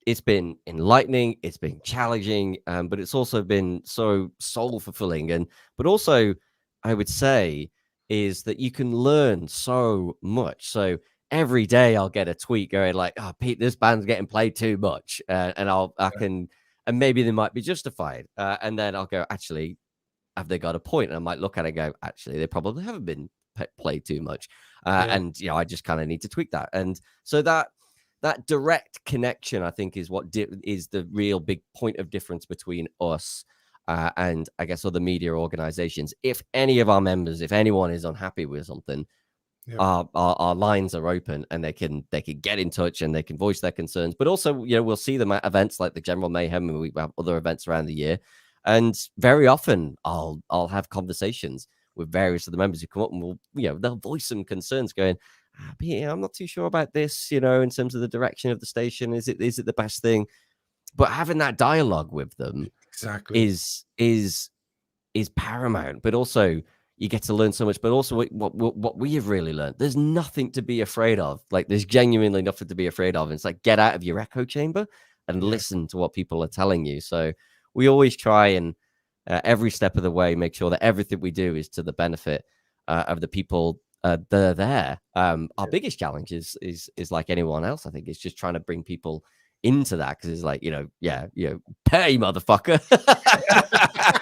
it's been enlightening, it's been challenging, but it's also been so soul fulfilling. But also, I would say, is that you can learn so much. So every day I'll get a tweet going like, "Oh, Pete, this band's getting played too much," and and maybe they might be justified, and then I'll go, actually, have they got a point? And I might look at it and go, actually, they probably haven't been played too much, and I just kind of need to tweak that. And so that direct connection, I think, is what is the real big point of difference between us and I guess other media organizations. If any of our members, if anyone is unhappy with something, our lines are open, and they can get in touch and they can voice their concerns. But also, we'll see them at events like the General Mayhem, and we have other events around the year. And very often I'll have conversations with various of the members who come up, and they'll voice some concerns going, I'm not too sure about this, in terms of the direction of the station. Is it the best thing? But having that dialogue with them exactly is paramount. But also, you get to learn so much. But also, what we have really learned, there's nothing to be afraid of. Like, there's genuinely nothing to be afraid of. And it's like, get out of your echo chamber and listen to what people are telling you. So we always try and every step of the way make sure that everything we do is to the benefit of the people that are there. Our biggest challenge is like anyone else, I think, is just trying to bring people into that, because it's like, pay, motherfucker.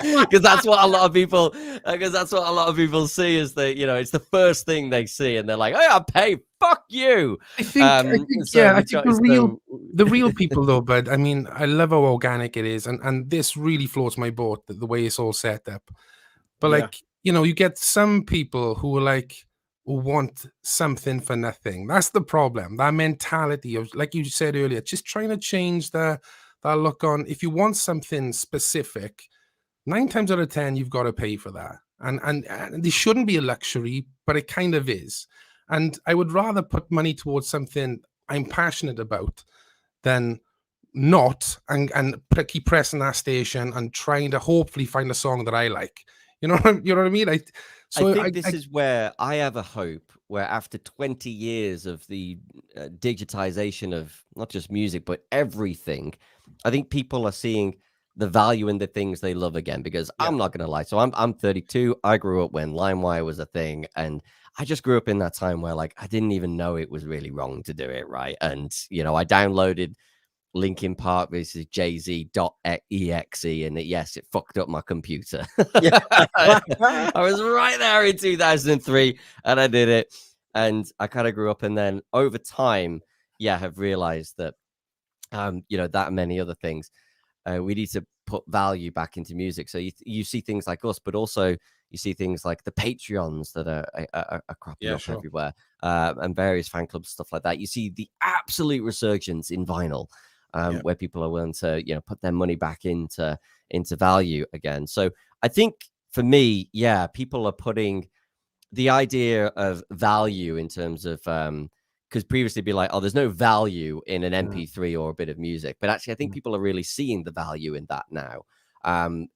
Because that's what a lot of people see, is that it's the first thing they see, and they're like, "Oh, I pay, fuck you." I think the real people though, but I mean, I love how organic it is, and this really floats my boat, the way it's all set up. But like, you get some people who are like, who want something for nothing. That's the problem. That mentality of, like you said earlier, just trying to change that look on. If you want something specific, 9 times out of 10, you've got to pay for that. And this shouldn't be a luxury, but it kind of is. And I would rather put money towards something I'm passionate about than not, and keep pressing that station and trying to hopefully find a song that I like. You know what I mean? I think this is where I have a hope, where after 20 years of the digitization of not just music, but everything, I think people are seeing the value in the things they love again. Because I'm not going to lie. So I'm 32. I grew up when LimeWire was a thing. And I just grew up in that time where, like, I didn't even know it was really wrong to do it right. And, I downloaded Linkin Park versus Jay-Z.exe, and it fucked up my computer. I was right there in 2003, and I did it, and I kind of grew up. And then over time, have realized that that and many other things, we need to put value back into music. So you see things like us, but also you see things like the Patreons that are cropping up everywhere, and various fan clubs, stuff like that. You see the absolute resurgence in vinyl, where people are willing to put their money back into value again. So I think for me, people are putting the idea of value in terms of because previously it'd be like, oh, there's no value in an MP3 or a bit of music, but actually I think people are really seeing the value in that now.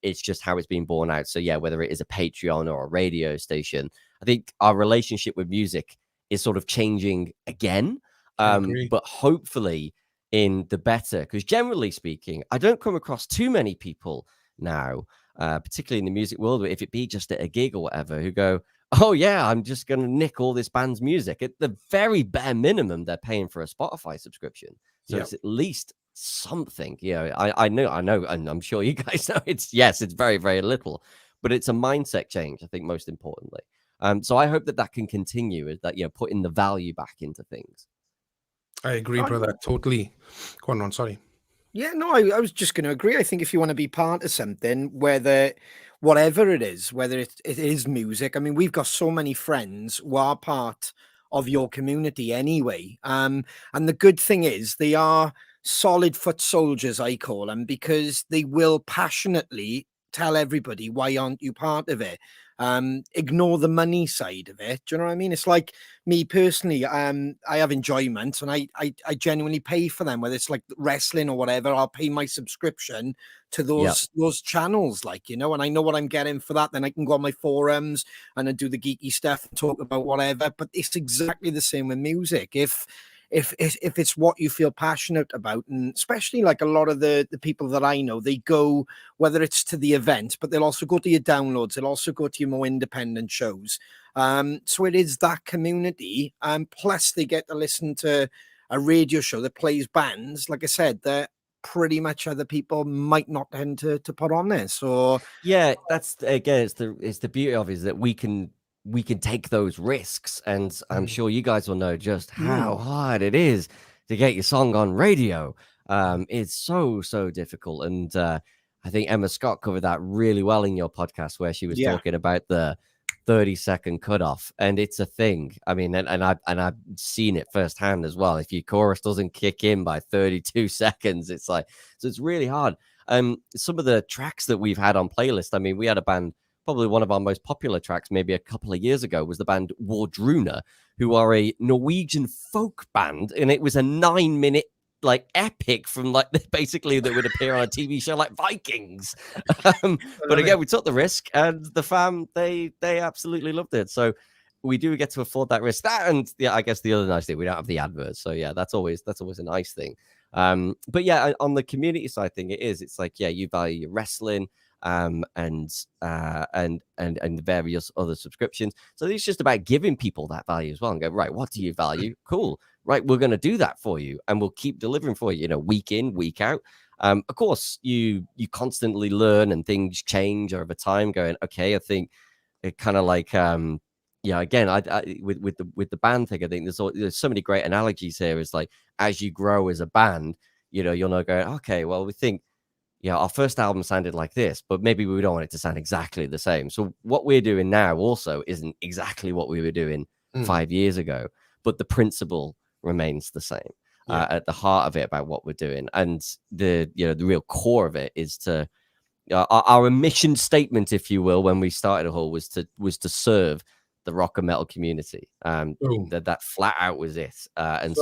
It's just how it's being borne out. So whether it is a Patreon or a radio station, I think our relationship with music is sort of changing again, but hopefully in the better, because generally speaking, I don't come across too many people now, particularly in the music world, if it be just at a gig or whatever, who go, oh yeah, I'm just going to nick all this band's music. At the very bare minimum, they're paying for a Spotify subscription. So it's at least something. I know, and I'm sure you guys know it's very, very little, but it's a mindset change, I think, most importantly. So I hope that can continue, is that, putting the value back into things. I agree, brother. Totally. Go on, Ron. Sorry. Yeah, no, I was just going to agree. I think if you want to be part of something, whatever it is, whether it is music, I mean, we've got so many friends who are part of your community anyway. And the good thing is they are solid foot soldiers, I call them, because they will passionately tell everybody, why aren't you part of it? Ignore the money side of it. Do you know what I mean? It's like me personally, I have enjoyment, and I genuinely pay for them, whether it's like wrestling or whatever. I'll pay my subscription to those channels, and I know what I'm getting for that. Then I can go on my forums and then do the geeky stuff and talk about whatever. But it's exactly the same with music. If if it's what you feel passionate about, and especially like a lot of the people that I know, they go, whether it's to the event, but they'll also go to your downloads, they'll also go to your more independent shows. So it is that community, plus they get to listen to a radio show that plays bands, like I said, that pretty much other people might not tend to put on there. So yeah, that's again, it's the beauty of it, is that we can take those risks, and I'm sure you guys will know just how hard it is to get your song on radio. It's so difficult, and I think Emma Scott covered that really well in your podcast, where she was talking about the 30-second cutoff, and it's a thing. I mean, and I've seen it firsthand as well. If your chorus doesn't kick in by 32 seconds, it's like, so it's really hard. Some of the tracks that we've had on playlist, I mean, we had a band, probably one of our most popular tracks maybe a couple of years ago, was the band Wardruna, who are a Norwegian folk band, and it was a 9-minute like epic from like basically that would appear on a TV show like Vikings. But again, we took the risk, and the fam, they absolutely loved it. So we do get to afford that risk. That, and yeah, I guess the other nice thing, we don't have the adverts. So yeah, that's always a nice thing. But yeah, on the community side thing, it's like, yeah, you value your wrestling, and various other subscriptions. So it's just about giving people that value as well, and go, right, what do you value? Cool. Right, we're going to do that for you, and we'll keep delivering for you, week in, week out. Of course, you constantly learn, and things change over time. Going, okay, I think it kind of like, again, I with the band thing, I think there's so many great analogies here. It's like, as you grow as a band, you'll know, going, okay, well, we think, our first album sounded like this, but maybe we don't want it to sound exactly the same. So what we're doing now also isn't exactly what we were doing 5 years ago, but the principle remains the same. At the heart of it, about what we're doing, and the real core of it is to our mission statement, if you will, when we started Hull, was to serve the rock and metal community. That flat out was it, and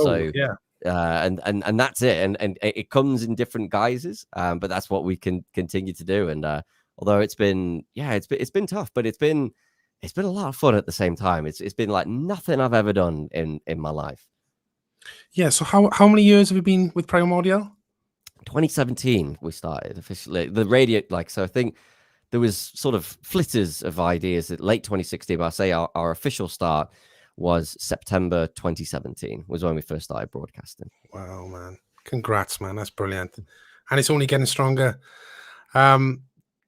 and that's it, and it comes in different guises, but that's what we can continue to do. And although it's been tough, but it's been a lot of fun at the same time. It's been like nothing I've ever done in my life. Yeah. So how many years have you been with Primordial? 2017 we started officially the radio. So I think there was sort of flitters of ideas at late 2016, but I say our official start was September 2017 was when we first started broadcasting. Wow, man. Congrats, man. That's brilliant. And it's only getting stronger. The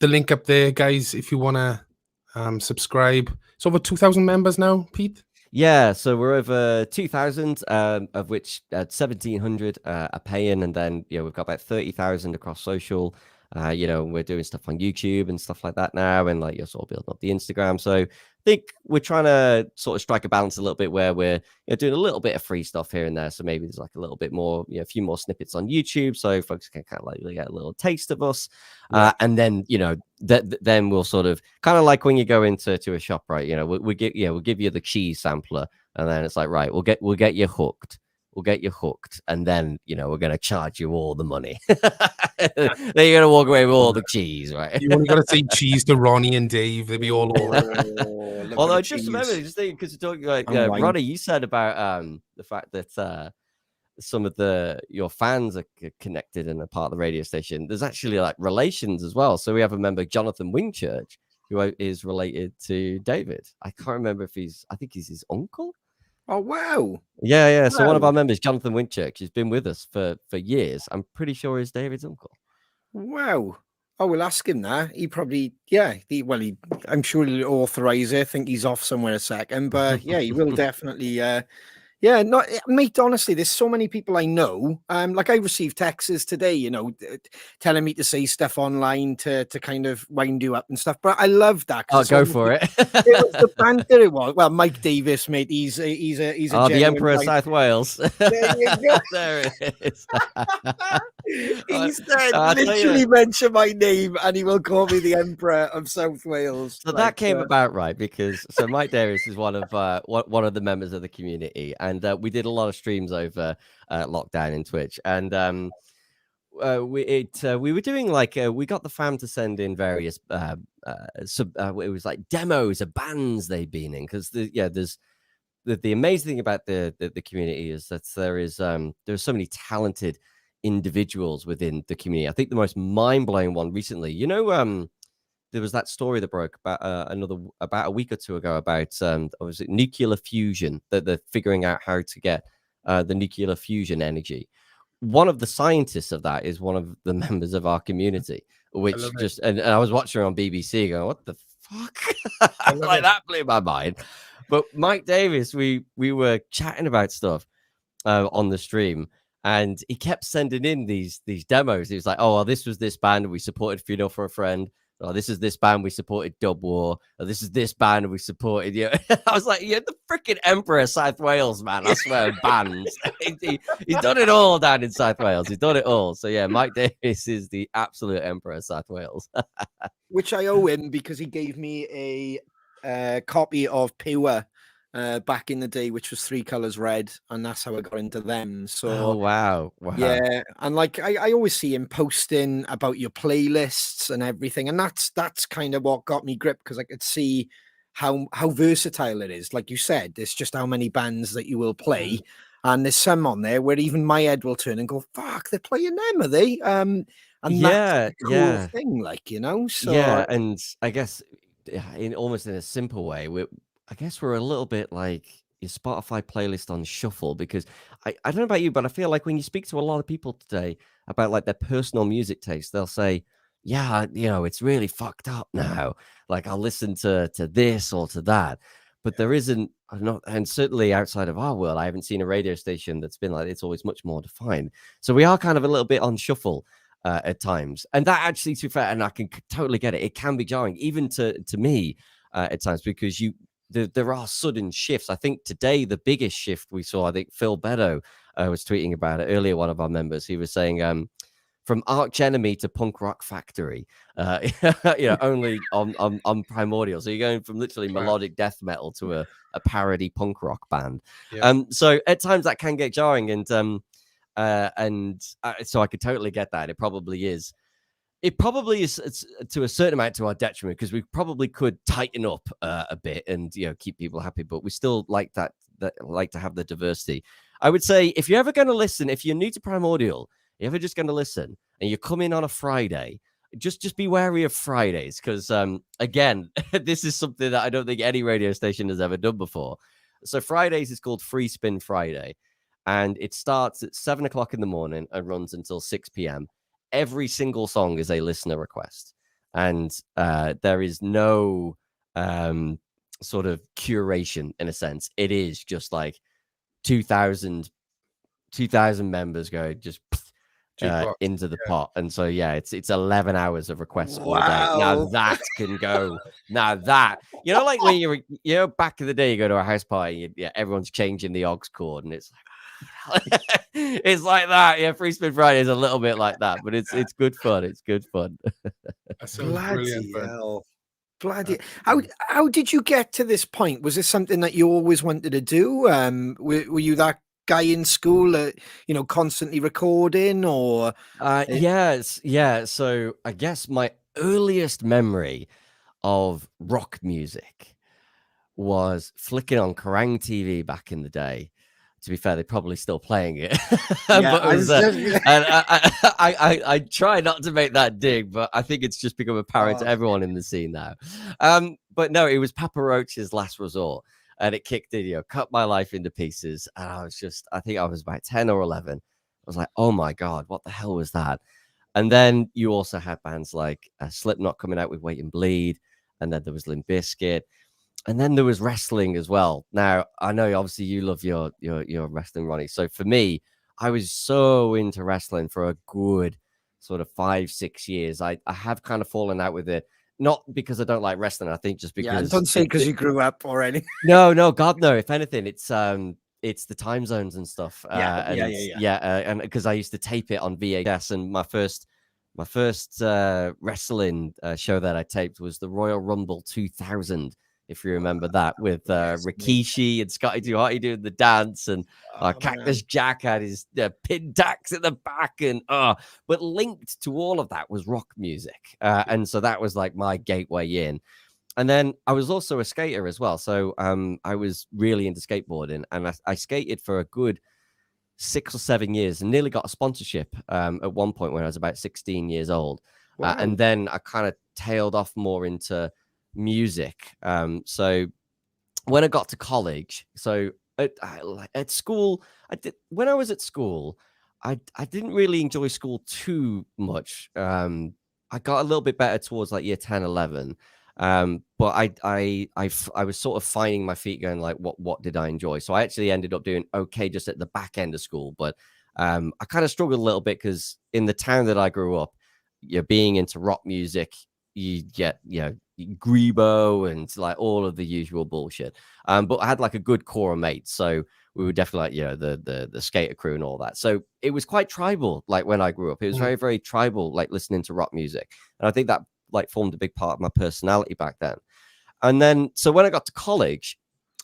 link up there, guys, if you want to subscribe. It's over 2,000 members now, Pete. Yeah, so we're over 2,000, of which 1,700 are paying, and then we've got about 30,000 across social. We're doing stuff on YouTube and stuff like that now, and like you're sort of building up the Instagram. So I think we're trying to sort of strike a balance a little bit, where we're doing a little bit of free stuff here and there. So maybe there's like a little bit more, a few more snippets on YouTube, so folks can kind of like get a little taste of us. And then then we'll sort of kind of like when you go into a shop, right? We'll give you the cheese sampler, and then it's like, right, we'll get you hooked. We'll get you hooked, and then we're going to charge you all the money. Then you're going to walk away with all the cheese, right? You only got to say cheese to Ronnie and Dave; they'll be all over. Although I just remember, because you're talking like Ronnie, you said about the fact that some of your fans are connected and a part of the radio station. There's actually like relations as well. So we have a member, Jonathan Wingchurch, who is related to David. I can't remember I think he's his uncle. Oh, wow. Yeah. So one of our members, Jonathan Wingchurch, has been with us for years. I'm pretty sure he's David's uncle. Wow. Oh, we'll ask him that. He probably, I'm sure he'll authorize it. I think he's off somewhere a second, but yeah, he will definitely, mate, honestly, there's so many people I know. Like I received texts today, telling me to say stuff online to kind of wind you up and stuff. But I love that. I'll go for it. It was the banter it was. Well, Mike Davis, mate, he's a the Emperor of South Wales. There you go. There it is. He said, literally mention my name and he will call me the Emperor of South Wales. So that came about, right? Because Mike Davis is one of the members of the community, and we did a lot of streams over lockdown in Twitch, and we were doing like we got the fam to send in various it was like demos of bands they've been in, because there's the amazing thing about the community is that there's so many talented individuals within the community. I think the most mind-blowing one recently, there was that story that broke about about a week or two ago about was it nuclear fusion, that they're figuring out how to get the nuclear fusion energy. One of the scientists of that is one of the members of our community, which just and I was watching her on BBC going, what the fuck? Like that blew my mind. But Mike Davis, we were chatting about stuff on the stream, and he kept sending in these demos. He was like, oh, well, this was this band we supported Funeral for a Friend. Oh, this is this band we supported Dub War. Oh, this is this band we supported. Yeah, I was like, you're the freaking Emperor of South Wales, man. I swear, bands. He's done it all down in South Wales. He's done it all. So yeah, Mike Davis is the absolute Emperor of South Wales. Which I owe him because he gave me a copy of Pure back in the day, which was 3 Colors Red, and that's how I got into them. So oh wow. Yeah, and like I always see him posting about your playlists and everything, and that's kind of what got me gripped, because I could see how versatile it is. Like you said, it's just how many bands that you will play, and there's some on there where even my head will turn and go, "Fuck, they're playing them, are they?" And that's a cool thing, like, So yeah, and I guess in a simple way, I guess we're a little bit like your Spotify playlist on shuffle, because I don't know about you, but I feel like when you speak to a lot of people today about like their personal music taste, they'll say, yeah, it's really fucked up now. Like I'll listen to this or to that, but there isn't and certainly outside of our world, I haven't seen a radio station that's been like, it's always much more defined. So we are kind of a little bit on shuffle at times. And that actually, to be fair, and I can totally get it, it can be jarring even to me at times, because there are sudden shifts. I think today the biggest shift we saw, I think Phil Beddoe was tweeting about it earlier, one of our members. He was saying from Arch Enemy to Punk Rock Factory, only on Primordial. So you're going from literally melodic death metal to a parody punk rock band. Yeah. So at times that can get jarring, and so I could totally get that. It probably is. It's to a certain amount to our detriment, because we probably could tighten up a bit and keep people happy, but we still like like to have the diversity. I would say if you're ever going to listen, if you're new to Primordial, you're ever just going to listen and you come in on a Friday, just be wary of Fridays, because again, this is something that I don't think any radio station has ever done before. So Fridays is called Free Spin Friday, and it starts at 7:00 in the morning and runs until 6 p.m. Every single song is a listener request, and there is no sort of curation in a sense. It is just like 2,000 members go just into the pot, and so yeah, it's 11 hours of requests all day. Now that can go. Now that like when you're back in the day, you go to a house party, everyone's changing the aux chord, and it's like. It's like that. Yeah, Free Spin Friday is a little bit like that, but it's good fun. It's good fun. That's brilliant. Bloody how did you get to this point? Was this something that you always wanted to do? Were you that guy in school, constantly recording, or yes, yeah. So I guess my earliest memory of rock music was flicking on Kerrang TV back in the day. To be fair, they're probably still playing it. But it was, and I try not to make that dig, but I think it's just become apparent to everyone in the scene now. But no, it was Papa Roach's Last Resort, and it kicked in, Cut My Life into Pieces. And I think I was about 10 or 11. I was like, oh my God, what the hell was that? And then you also had bands like Slipknot coming out with Wait and Bleed, and then there was Limp Bizkit. And then there was wrestling as well. Now, I know obviously you love your wrestling, Ronnie. So for me, I was so into wrestling for a good sort of 5-6 years. I have kind of fallen out with it, not because I don't like wrestling. I think just because don't say because you grew up or anything. No, God, no. If anything, it's the time zones and stuff. And because I used to tape it on VHS, and my first wrestling show that I taped was the Royal Rumble 2000. If you remember that, with Rikishi and Scotty 2 Hotty doing the dance, and Cactus Jack had his pin tacks at the back, and but linked to all of that was rock music, and so that was like my gateway in. And then I was also a skater as well. So I was really into skateboarding, and I skated for a good 6 or 7 years and nearly got a sponsorship at one point when I was about 16 years old. Wow. And then I kind of tailed off more into music. So when I got to college, so at school, when I was at school, I didn't really enjoy school too much. I got a little bit better towards like year 10, 11. But I was sort of finding my feet, going like, what did I enjoy? So I actually ended up doing okay just at the back end of school. But I kind of struggled a little bit because in the town that I grew up, you're being into rock music, you get, Grebo and like all of the usual bullshit. But I had like a good core of mates, so we were definitely like, the skater crew and all that. So it was quite tribal. Like when I grew up, it was very, very tribal, like listening to rock music. And I think that like formed a big part of my personality back then. And then, so when I got to college,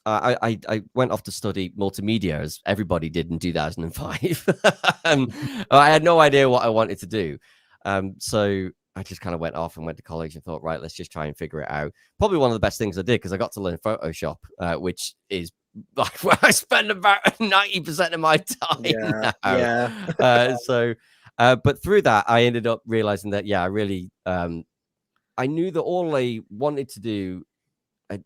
I went off to study multimedia, as everybody did in 2005. I had no idea what I wanted to do. So I just kind of went off and went to college and thought, right, let's just try and figure it out. Probably one of the best things I did, because I got to learn Photoshop, which is like where I spend about 90% of my time now. But through that, I ended up realizing that, I really, I knew that all I wanted to do,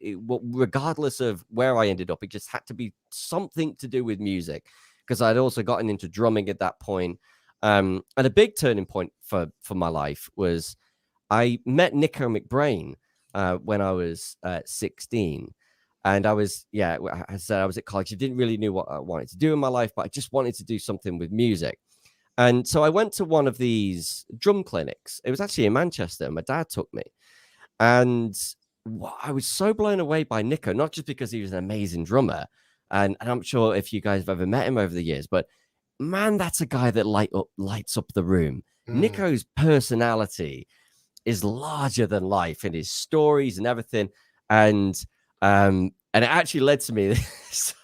regardless of where I ended up, it just had to be something to do with music, because I'd also gotten into drumming at that point. And a big turning point for my life was I met Nico McBrain when I was 16. And I was, I said I was at college. I didn't really know what I wanted to do in my life, but I just wanted to do something with music. And so I went to one of these drum clinics. It was actually in Manchester. My dad took me. And I was so blown away by Nico, not just because he was an amazing drummer. And I'm sure if you guys have ever met him over the years, but man, that's a guy that lights up the room. Nico's personality is larger than life in his stories and everything. And it actually led to me. So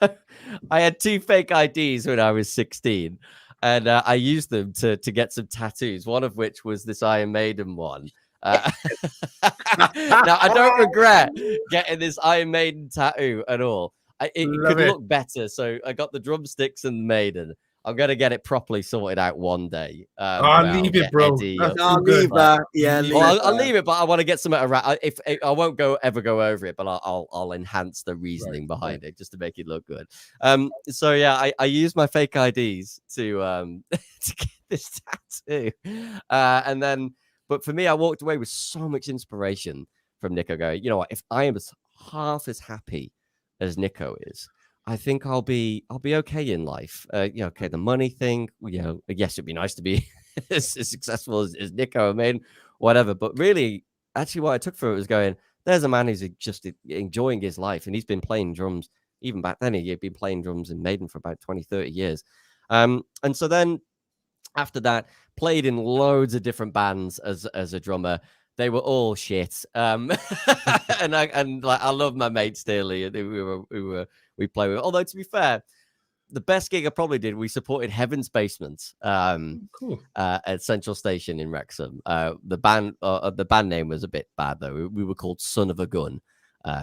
I had 2 fake IDs when I was 16. And I used them to get some tattoos, one of which was this Iron Maiden one. Now, I don't regret getting this Iron Maiden tattoo at all. It could look better. So I got the drumsticks and the Maiden. I'm going to get it properly sorted out one day. I'll leave it, bro. I'll leave that. I'll leave it, but I want to get something around. I won't ever go over it, but I'll enhance the reasoning behind it just to make it look good. So yeah, I use my fake IDs to get this tattoo, and then. But for me, I walked away with so much inspiration from Nico going, you know what, if I am half as happy as Nico is, I think I'll be okay in life. Okay, the money thing, yes, it'd be nice to be as successful as Nico, I mean, whatever. But really, actually what I took from it was going, there's a man who's just enjoying his life, and he's been playing drums, even back then, he'd been playing drums in Maiden for about 20, 30 years. And so then, after that, played in loads of different bands as a drummer. They were all shit. And I love my mates dearly. We play with. Although to be fair, the best gig I probably did, we supported Heaven's Basement at Central Station in Wrexham. The band name was a bit bad though. We were called Son of a Gun.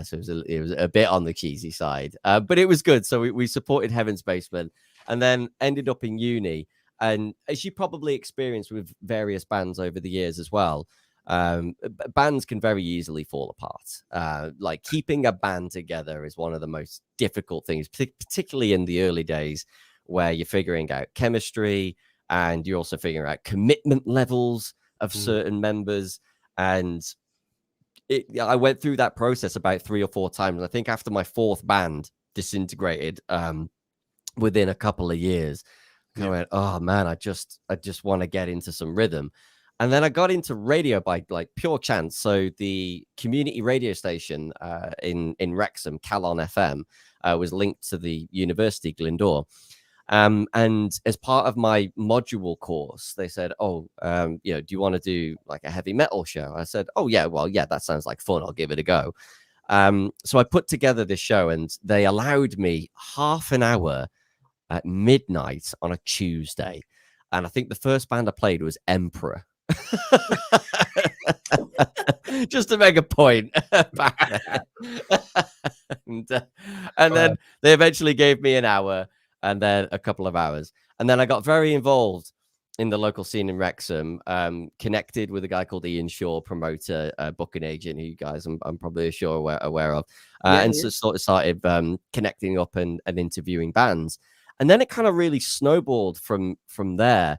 So it was a bit on the cheesy side, but it was good. So we supported Heaven's Basement, and then ended up in uni. And as you probably experienced with various bands over the years as well, bands can very easily fall apart. Like keeping a band together is one of the most difficult things, particularly in the early days where you're figuring out chemistry and you're also figuring out commitment levels of certain members. And I went through that process about 3 or 4 times. I think after my 4th band disintegrated within a couple of years, I went, oh man, I just want to get into some rhythm. And then I got into radio by like pure chance. So the community radio station in Wrexham, Calon FM, was linked to the University Glyndŵr. And as part of my module course, they said, do you want to do like a heavy metal show? I said, oh yeah, well, yeah, that sounds like fun. I'll give it a go. So I put together this show, and they allowed me half an hour at midnight on a Tuesday. And I think the first band I played was Emperor. just to make a point back then. and then they eventually gave me an hour and then a couple of hours. And then I got very involved in the local scene in Wrexham, connected with a guy called Ian Shaw, promoter, booking agent, who you guys I'm probably sure aware of. So sort of started connecting up and interviewing bands. And then it kind of really snowballed from there.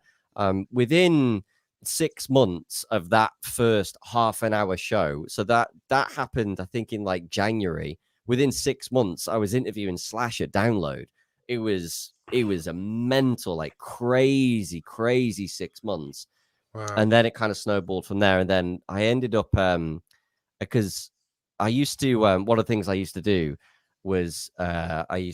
Within 6 months of that first half an hour show, so that happened, I think, in like January. Within 6 months, I was interviewing Slash at Download. It was a mental, like crazy 6 months. Wow. And then it kind of snowballed from there. And then I ended up because I used to one of the things I used to do was I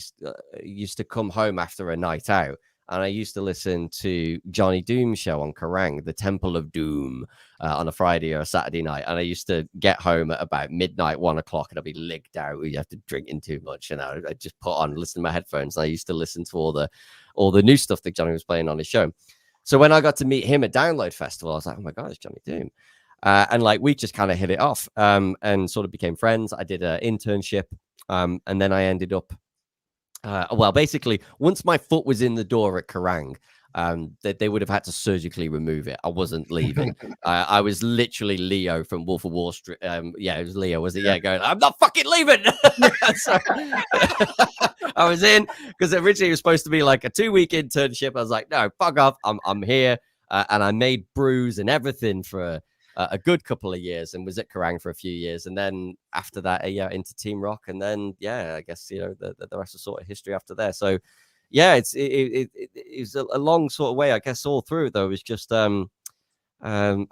used to come home after a night out, and I used to listen to Johnny Doom's show on Kerrang, the Temple of Doom, on a Friday or a Saturday night. And I used to get home at about midnight, 1 o'clock, and I'd be licked out. You have to drink in too much, and I just put on, listen to my headphones. And I used to listen to all the new stuff that Johnny was playing on his show. So when I got to meet him at Download Festival, I was like, oh my God, it's Johnny Doom. And like we just kind of hit it off, and sort of became friends. I did an internship, and then I ended up. Well, basically, once my foot was in the door at Kerrang, they would have had to surgically remove it. I wasn't leaving. I was literally Leo from Wolf of Wall Street. Yeah, it was Leo, was it? Yeah, going, I'm not fucking leaving. So, I was in, because originally it was supposed to be like a 2-week internship. I was like, no, fuck off. I'm here. And I made brews and everything for a good couple of years, and was at Kerrang for a few years. And then after that, into Team Rock. And then, I guess, the rest is sort of history after there. So, it was a long sort of way, I guess. All through it, though, was just, I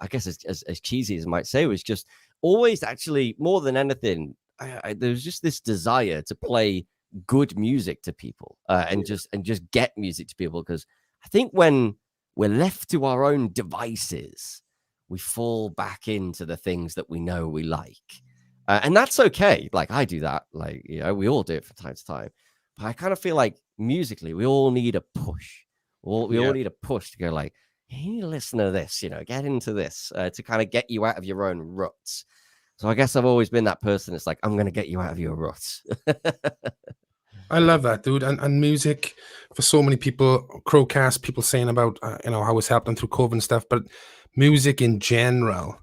guess, as cheesy as I might say, was just always, actually, more than anything, there was just this desire to play good music to people, and just get music to people. Because I think when we're left to our own devices, we fall back into the things that we know we like. And that's okay. Like, I do that. Like, we all do it from time to time. But I kind of feel like musically, we all need a push. We all need a push to go like, hey, you need to listen to this, get into this, to kind of get you out of your own ruts. So I guess I've always been that person. It's like, I'm going to get you out of your ruts. I love that, dude. And music, for so many people, Crowcast, people saying about, how it's helped them through COVID and stuff. But music in general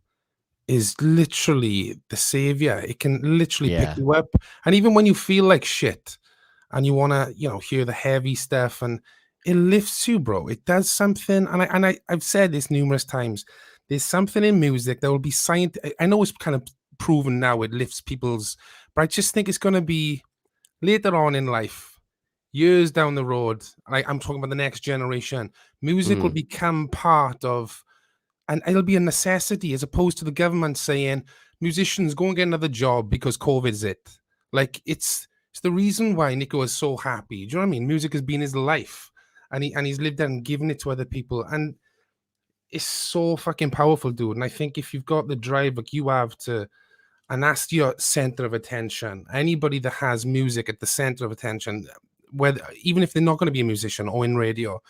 is literally the savior. It can literally pick you up. And even when you feel like shit and you want to, hear the heavy stuff, and it lifts you, bro. It does something. And I've said this numerous times. There's something in music that will be I know it's kind of proven now it lifts people's, but I just think it's going to be later on in life, years down the road. I'm talking about the next generation. Music will become part of, and it'll be a necessity, as opposed to the government saying, musicians, go and get another job because COVID's it. Like, it's the reason why Nico is so happy. Do you know what I mean? Music has been his life, and he's lived and given it to other people. And it's so fucking powerful, dude. And I think if you've got the drive like you have to, and that's your center of attention, anybody that has music at the center of attention, whether even if they're not going to be a musician or in radio,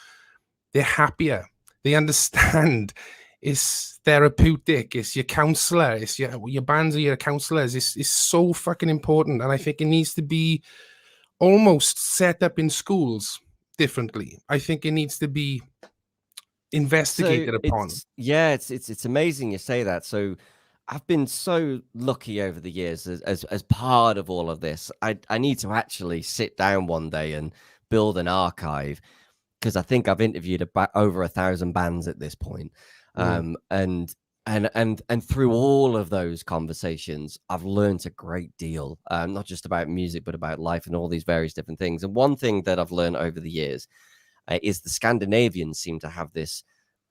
they're happier. They understand. It's therapeutic. It's your counselor. It's your bands are your counselors. It's so fucking important. And I think it needs to be almost set up in schools differently. I think it needs to be investigated upon. It's amazing you say that. So I've been so lucky over the years as part of all of this. I need to actually sit down one day and build an archive, because I think I've interviewed about over 1,000 bands at this point. And through all of those conversations, I've learned a great deal, not just about music, but about life and all these various different things. And one thing that I've learned over the years is the Scandinavians seem to have this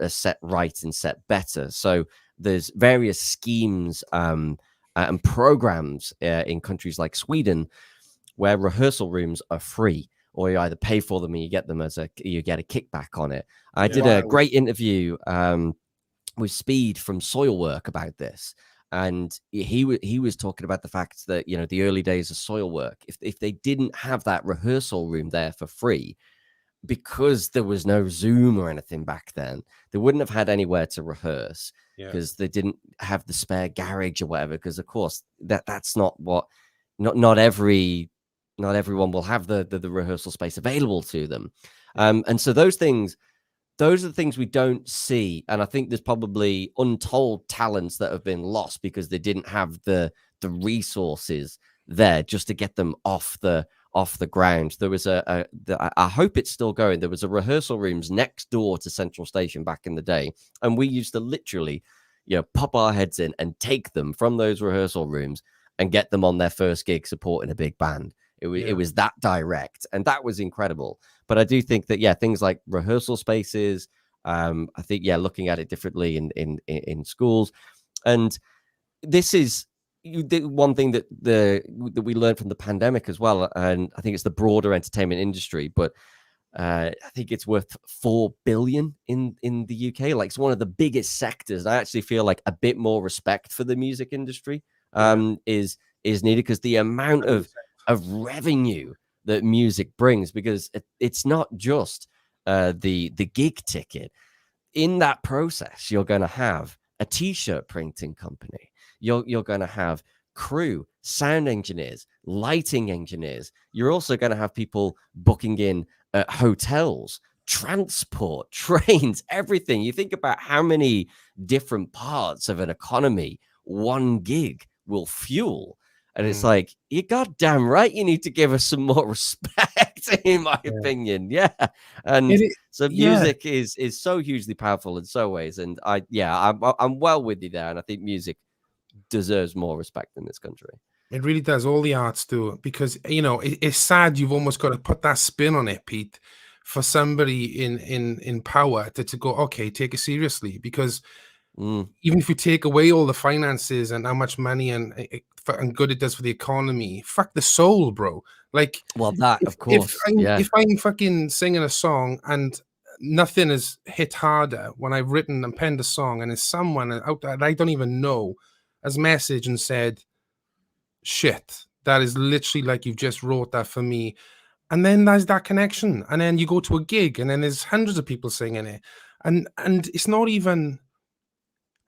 set right and set better. So there's various schemes and programs in countries like Sweden where rehearsal rooms are free, or you either pay for them and you get them you get a kickback on it. I did a great interview with Speed from Soilwork about this, and he was talking about the fact that the early days of Soilwork, if they didn't have that rehearsal room there for free, because there was no Zoom or anything back then, they wouldn't have had anywhere to rehearse because they didn't have the spare garage or whatever. Because of course that's not what not everyone will have the rehearsal space available to them. And so those are the things we don't see. And I think there's probably untold talents that have been lost because they didn't have the resources there just to get them off the ground. There was I hope it's still going. There was a rehearsal rooms next door to Central Station back in the day, and we used to literally, pop our heads in and take them from those rehearsal rooms and get them on their first gig supporting a big band. It was that direct, and that was incredible. But I do think that things like rehearsal spaces, I think looking at it differently in schools, and this is one thing that we learned from the pandemic as well, and I think it's the broader entertainment industry. But I think it's worth $4 billion in the UK. Like, it's one of the biggest sectors. I actually feel like a bit more respect for the music industry is needed, because the amount of revenue that music brings, because it's not just the gig ticket. In that process, you're going to have a t-shirt printing company. You're going to have crew, sound engineers, lighting engineers. You're also going to have people booking in hotels, transport, trains, everything. You think about how many different parts of an economy one gig will fuel. And it's like, you're goddamn right, you need to give us some more respect, in my opinion. Yeah. And so music is so hugely powerful in so ways. And I'm well with you there. And I think music deserves more respect in this country. It really does. All the arts do, because it's sad. You've almost got to put that spin on it, Pete, for somebody in power to go, okay, take it seriously. Because even if you take away all the finances and how much money and good it does for the economy, fuck the soul, bro. Like, well, that of course. If I'm fucking singing a song and nothing has hit harder when I've written and penned a song, and there's someone out there that I don't even know has messaged and said, shit, that is literally like you've just wrote that for me. And then there's that connection. And then you go to a gig and then there's hundreds of people singing it. And it's not even,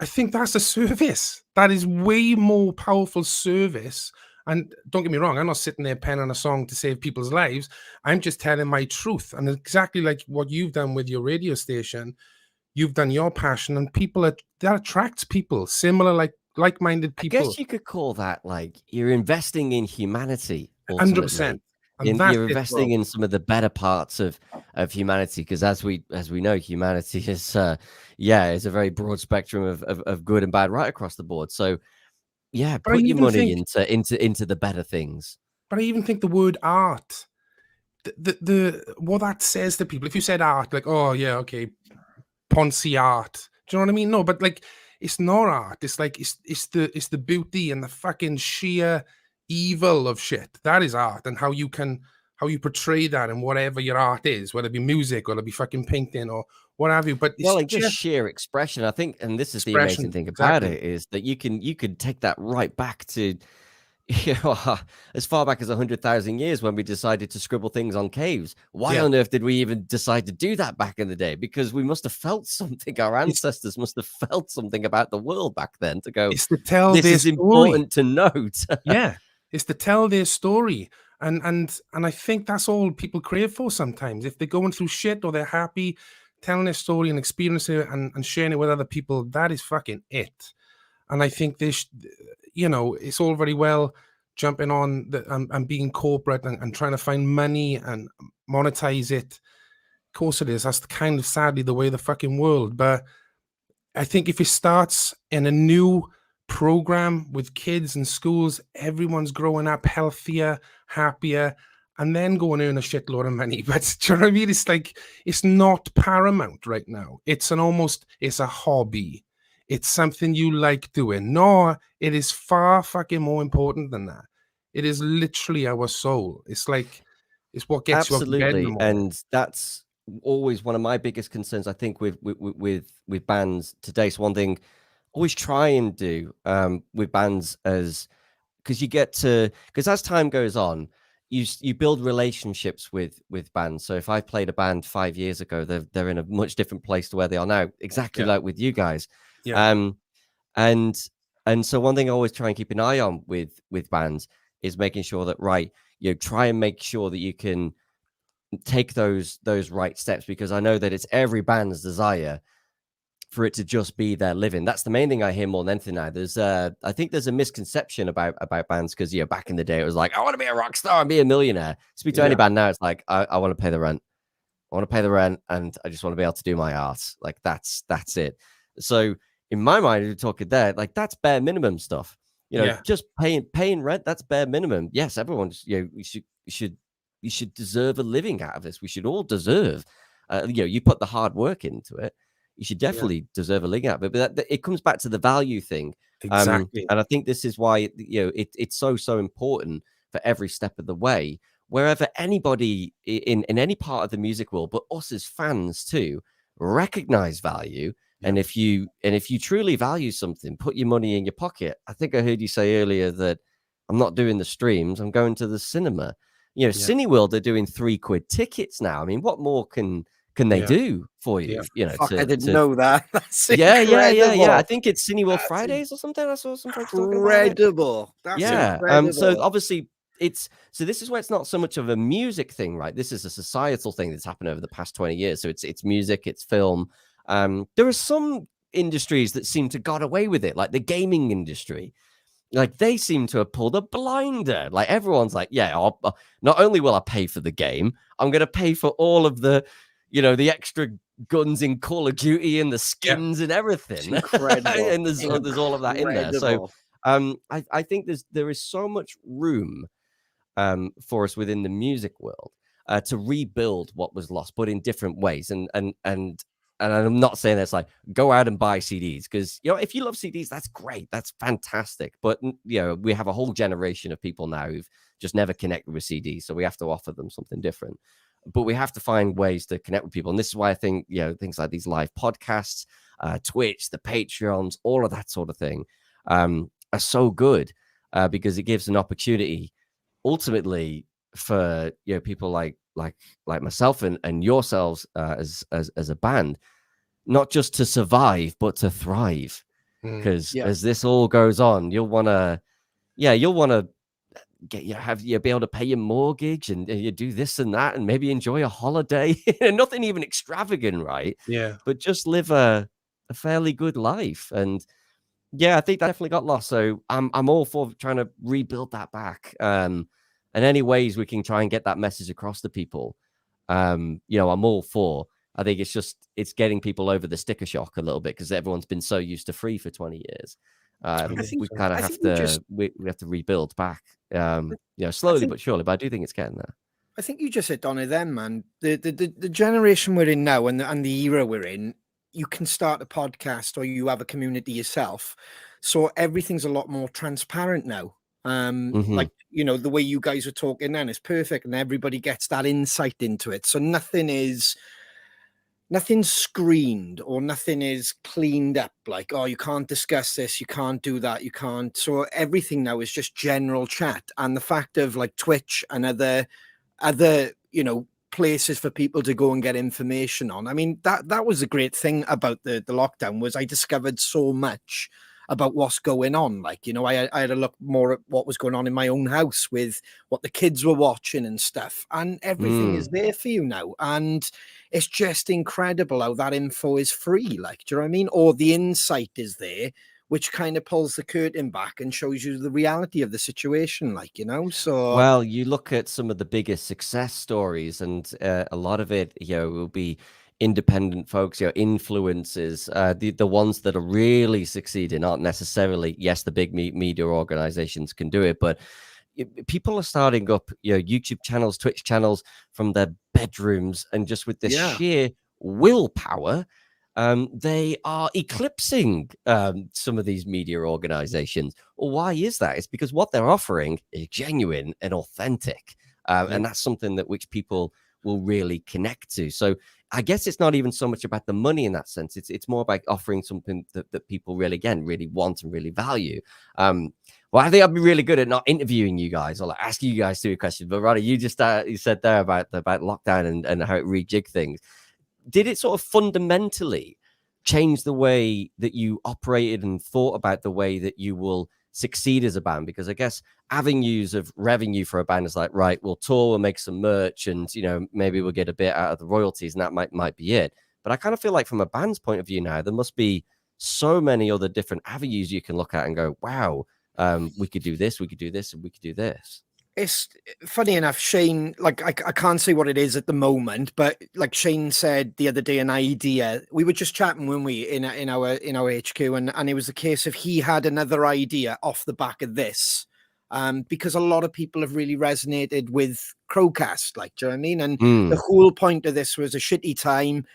I think that's a service. That is way more powerful service. And don't get me wrong, I'm not sitting there penning a song to save people's lives. I'm just telling my truth. And exactly like what you've done with your radio station, you've done your passion, and that attracts people, similar, like-minded people. I guess you could call that like you're investing in humanity. Ultimately. 100%. You're investing in some of the better parts of humanity, because as we know, humanity is a very broad spectrum of good and bad right across the board. So put your money into the better things. But I even think the word art, the what that says to people. If you said art, like, oh yeah, okay, Ponzi art. Do you know what I mean? No, but like, it's not art. It's like it's the beauty and the fucking sheer evil of shit. That is art, and how you portray that in whatever your art is, whether it be music or it be fucking painting or what have you. But it's just sheer expression, I think. And this is the amazing thing about it, is that you could take that right back to as far back as 100,000 years, when we decided to scribble things on caves. Why on earth did we even decide to do that back in the day? Because we must have felt something. Our ancestors must have felt something about the world back then to go, it's to tell this is story. Important to note. It's to tell their story. And I think that's all people crave for sometimes. If they're going through shit or they're happy, telling their story and experiencing it and sharing it with other people, that is fucking it. And I think this, it's all very well jumping on and being corporate and trying to find money and monetize it. Of course it is. That's kind of sadly the way of the fucking world. But I think if it starts in a new program with kids and schools, everyone's growing up healthier, happier, and then go and earn a shitload of money. But do you know what I mean? It's like, it's not paramount right now. It's a hobby. It's something you like doing. No, it is far fucking more important than that. It is literally our soul. It's like, it's what gets you up in bed in the morning. And that's always one of my biggest concerns, I think, with bands today. So one thing always try and do with bands, because as time goes on, you build relationships with bands. So if I played a band 5 years ago, they're in a much different place to where they are now, exactly like with you guys. Yeah. And so one thing I always try and keep an eye on with bands is making sure that, right, try and make sure that you can take those right steps, because I know that it's every band's desire for it to just be their living. That's the main thing I hear more than anything now. There's I think there's a misconception about bands, because back in the day it was like, I want to be a rock star and be a millionaire. Speak to any band now, it's like, I want to pay the rent. I want to pay the rent, and I just want to be able to do my art. Like that's it. So in my mind, you're talking there, like that's bare minimum stuff. Just paying rent, that's bare minimum. Yes, everyone's you should deserve a living out of this. We should all deserve. You put the hard work into it, you should definitely deserve a living out of it. But it comes back to the value thing. Exactly. And I think this is why it's so important for every step of the way. Wherever anybody in any part of the music world, but us as fans too, recognize value. And if you truly value something, put your money in your pocket. I think I heard you say earlier that I'm not doing the streams, I'm going to the cinema. Cineworld, they're doing £3 tickets now. I mean, what more can they do for you? Fuck, I didn't know that. That's yeah. incredible. I think it's Cineworld Fridays or something. I saw some folks talking about it. Incredible. That's incredible. So obviously so this is where it's not so much of a music thing, right? This is a societal thing that's happened over the past 20 years. So it's music, it's film. There are some industries that seem to got away with it, like the gaming industry. Like they seem to have pulled a blinder. Like everyone's like, not only will I pay for the game, I'm going to pay for all of the, the extra guns in Call of Duty and the skins and everything. Incredible. And there's all of that in there. So I think there is so much room for us within the music world to rebuild what was lost, but in different ways. And I'm not saying that's like go out and buy CDs, because if you love CDs, that's great, that's fantastic. But we have a whole generation of people now who've just never connected with CDs, so we have to offer them something different. But we have to find ways to connect with people, and this is why I think things like these live podcasts, Twitch, the Patreons, all of that sort of thing are so good, because it gives an opportunity ultimately for people like myself and yourselves as a band, not just to survive but to thrive. Because as this all goes on, you'll want to be able to pay your mortgage, and you do this and that, and maybe enjoy a holiday. Nothing even extravagant, right? But just live a fairly good life. And I think that definitely got lost. So I'm all for trying to rebuild that back. And any ways we can try and get that message across to people, I'm all for. I think it's getting people over the sticker shock a little bit, because everyone's been so used to free for 20 years. We kind of have to we have to rebuild back, slowly but surely. But I do think it's getting there. I think you just hit on it then, man. The generation we're in now, and the era we're in, you can start a podcast or you have a community yourself, so everything's a lot more transparent now. Like the way you guys are talking then is perfect, and everybody gets that insight into it. So nothing's screened, or nothing is cleaned up, like, oh, you can't discuss this, you can't do that, you can't. So everything now is just general chat. And the fact of like Twitch and other places for people to go and get information on, I mean, that was a great thing about the lockdown, was I discovered so much about what's going on. Like, I had a look more at what was going on in my own house with what the kids were watching and stuff, and everything is there for you now. And it's just incredible how that info is free. Like, do you know what I mean? Or the insight is there, which kind of pulls the curtain back and shows you the reality of the situation. Like, so. Well, you look at some of the biggest success stories, and a lot of it, will be independent folks, influencers. The ones that are really succeeding aren't necessarily, yes, the big media organizations can do it, but people are starting up, YouTube channels, Twitch channels from their bedrooms, and just with this sheer willpower, they are eclipsing some of these media organizations. Well, why is that? It's because what they're offering is genuine and authentic, and that's something that which people will really connect to. So I guess it's not even so much about the money in that sense. It's more about offering something that people really, again, really want and really value. Well, I think I'd be really good at not interviewing you guys or like asking you guys to do questions. But rather, you just you said there about lockdown and how it rejigged things. Did it sort of fundamentally change the way that you operated and thought about the way that you will succeed as a band? Because I guess avenues of revenue for a band is like, right, we'll tour, we'll make some merch, and maybe we'll get a bit out of the royalties, and that might be it. But I kind of feel like from a band's point of view now, there must be so many other different avenues you can look at and go, wow, we could do this, we could do this, and we could do this. It's funny enough, Shane, like I can't say what it is at the moment, but like Shane said the other day, an idea, we were just chatting when we in our HQ, and it was the case of he had another idea off the back of this, because a lot of people have really resonated with Crowcast, like, do you know what I mean? And the whole point of this was a shitty time.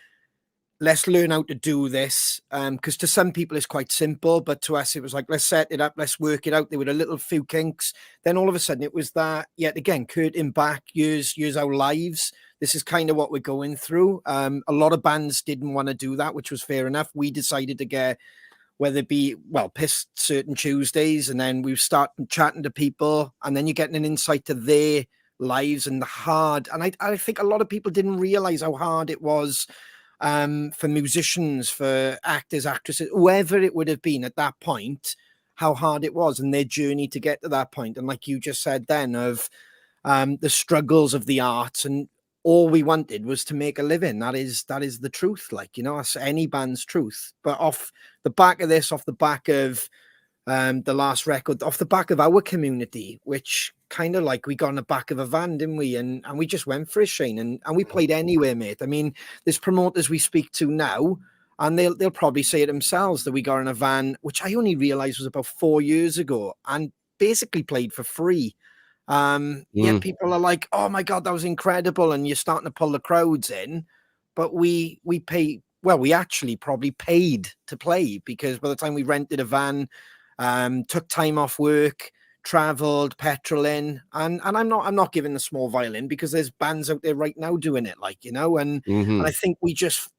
Let's learn how to do this, because to some people it's quite simple, but to us it was like, let's set it up, let's work it out. There were a little few kinks. Then all of a sudden it was that, yet again, curtain back, years our lives. This is kind of what we're going through. A lot of bands didn't want to do that, which was fair enough. We decided to get, whether it be, pissed certain Tuesdays, and then we start chatting to people, and then you're getting an insight to their lives and the hard. And I think a lot of people didn't realize how hard it was, for musicians, for actors, actresses, whoever it would have been at that point, how hard it was and their journey to get to that point. And like you just said then, of the struggles of the arts, and all we wanted was to make a living. That is the truth, like, that's any band's truth. But off the back of this, off the back of the last record, off the back of our community, which kind of like we got on the back of a van, didn't we? And we just went for it, Shane, and we played anywhere, mate. I mean, there's promoters we speak to now, and they'll probably say it themselves, that we got in a van, which I only realized was about 4 years ago, and basically played for free. Yet people are like, oh my God, that was incredible. And you're starting to pull the crowds in, but we pay, we actually probably paid to play, because by the time we rented a van, took time off work, traveled, petrol in, and I'm not giving the small violin, because there's bands out there right now doing it, like, and I think we just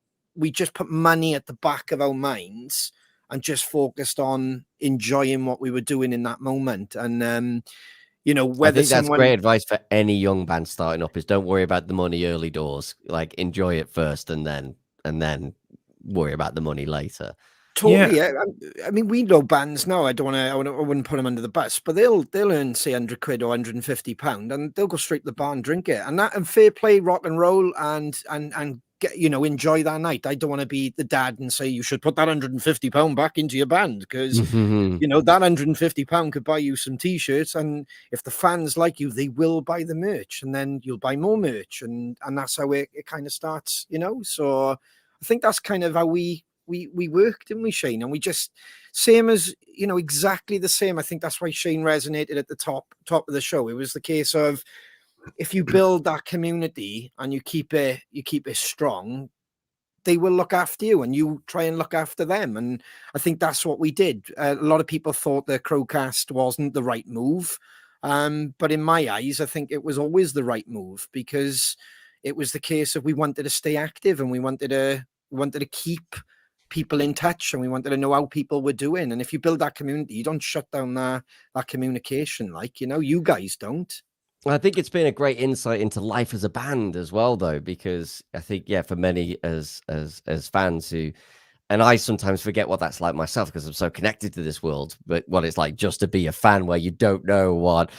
put money at the back of our minds and just focused on enjoying what we were doing in that moment. And whether I think that's great advice for any young band starting up, is don't worry about the money early doors, like enjoy it first, and then worry about the money later. Totally. Yeah. I mean, we know bands now. I wouldn't put them under the bus, but they'll earn, say, £100 or £150, and they'll go straight to the bar and drink it. And fair play, rock and roll, and get, enjoy that night. I don't want to be the dad and say you should put that £150 back into your band, because that £150 could buy you some t-shirts, and if the fans like you, they will buy the merch, and then you'll buy more merch, and that's how it kind of starts. So I think that's kind of how we worked, didn't we, Shane? And we just, same as, exactly the same. I think that's why Shane resonated at the top of the show. It was the case of, if you build that community and you keep it strong, they will look after you, and you try and look after them. And I think that's what we did. A lot of people thought the Crowcast wasn't the right move. But in my eyes, I think it was always the right move, because it was the case of, we wanted to stay active, and we wanted to keep people in touch, and we wanted to know how people were doing. And if you build that community, you don't shut down that communication, like, you guys don't. I think it's been a great insight into life as a band as well, though, because I think, for many as fans who, and I sometimes forget what that's like myself, because I'm so connected to this world, but what it's like just to be a fan, where you don't know what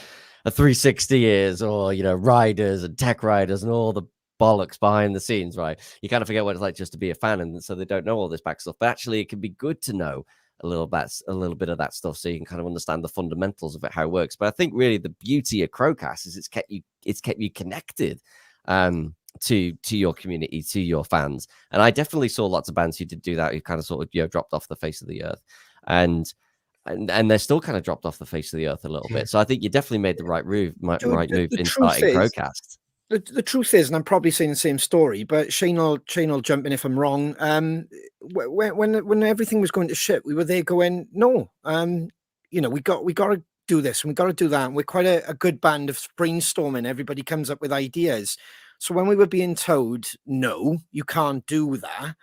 a 360 is, or, riders and tech riders and all the bollocks behind the scenes, right? You kind of forget what it's like just to be a fan, and so they don't know all this back stuff. But actually, it can be good to know a little bit of that stuff, so you can kind of understand the fundamentals of it, how it works. But I think really the beauty of Crowcast is it's kept you connected to your community, to your fans. And I definitely saw lots of bands who did do that, who kind of sort of dropped off the face of the earth, and they're still kind of dropped off the face of the earth a little bit. So I think you definitely made the right move in starting Crowcast. The truth is, and I'm probably saying the same story, but Shane will jump in if I'm wrong. When everything was going to shit, we were there going, no, we got to do this, and we got to do that. And we're quite a good band of brainstorming. Everybody comes up with ideas. So when we were being told, no, you can't do that,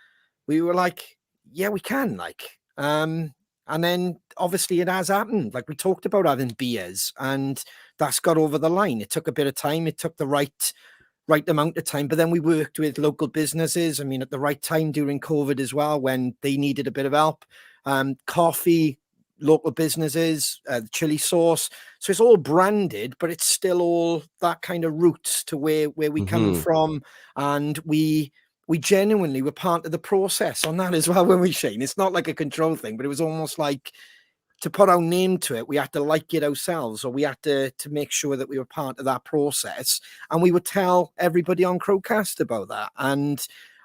we were like, yeah, we can, like. And then obviously it has happened. Like we talked about having beers, and that's got over the line. It took a bit of time. It took the right amount of time, but then we worked with local businesses. I mean, at the right time during COVID as well, when they needed a bit of help. Coffee, local businesses, the chili sauce. So it's all branded, but it's still all that kind of roots to where we come from. And we genuinely were part of the process on that as well when we Shane. It's not like a control thing, but it was almost like to put our name to it, we had to like it ourselves, or we had to make sure that we were part of that process. And we would tell everybody on Crowcast about that. And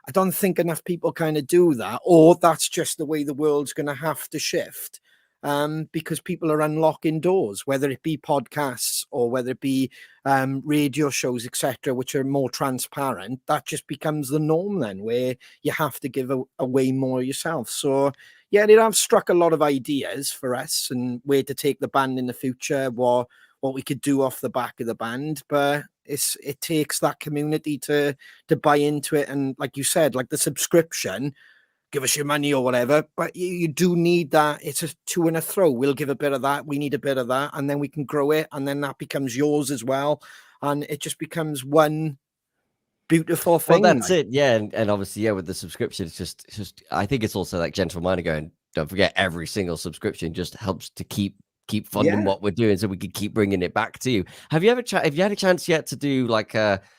I don't think enough people kind of do that, or that's just the way the world's going to have to shift. Because people are unlocking doors, whether it be podcasts or whether it be radio shows, etc., which are more transparent. That just becomes the norm then, where you have to give away more yourself. So yeah, they have struck a lot of ideas for us and where to take the band in the future, what we could do off the back of the band. But it takes that community to buy into it. And like you said, like the subscription, give us your money or whatever, but you do need that. It's a to and a throw. We'll give a bit of that. We need a bit of that. And then we can grow it. And then that becomes yours as well. And it just becomes one beautiful thing. Well, that's it. Yeah. And obviously, yeah, with the subscription, it's just, I think it's also like gentle mind going, don't forget every single subscription just helps to keep funding what we're doing, so we can keep bringing it back to you. Have you had a chance yet to do like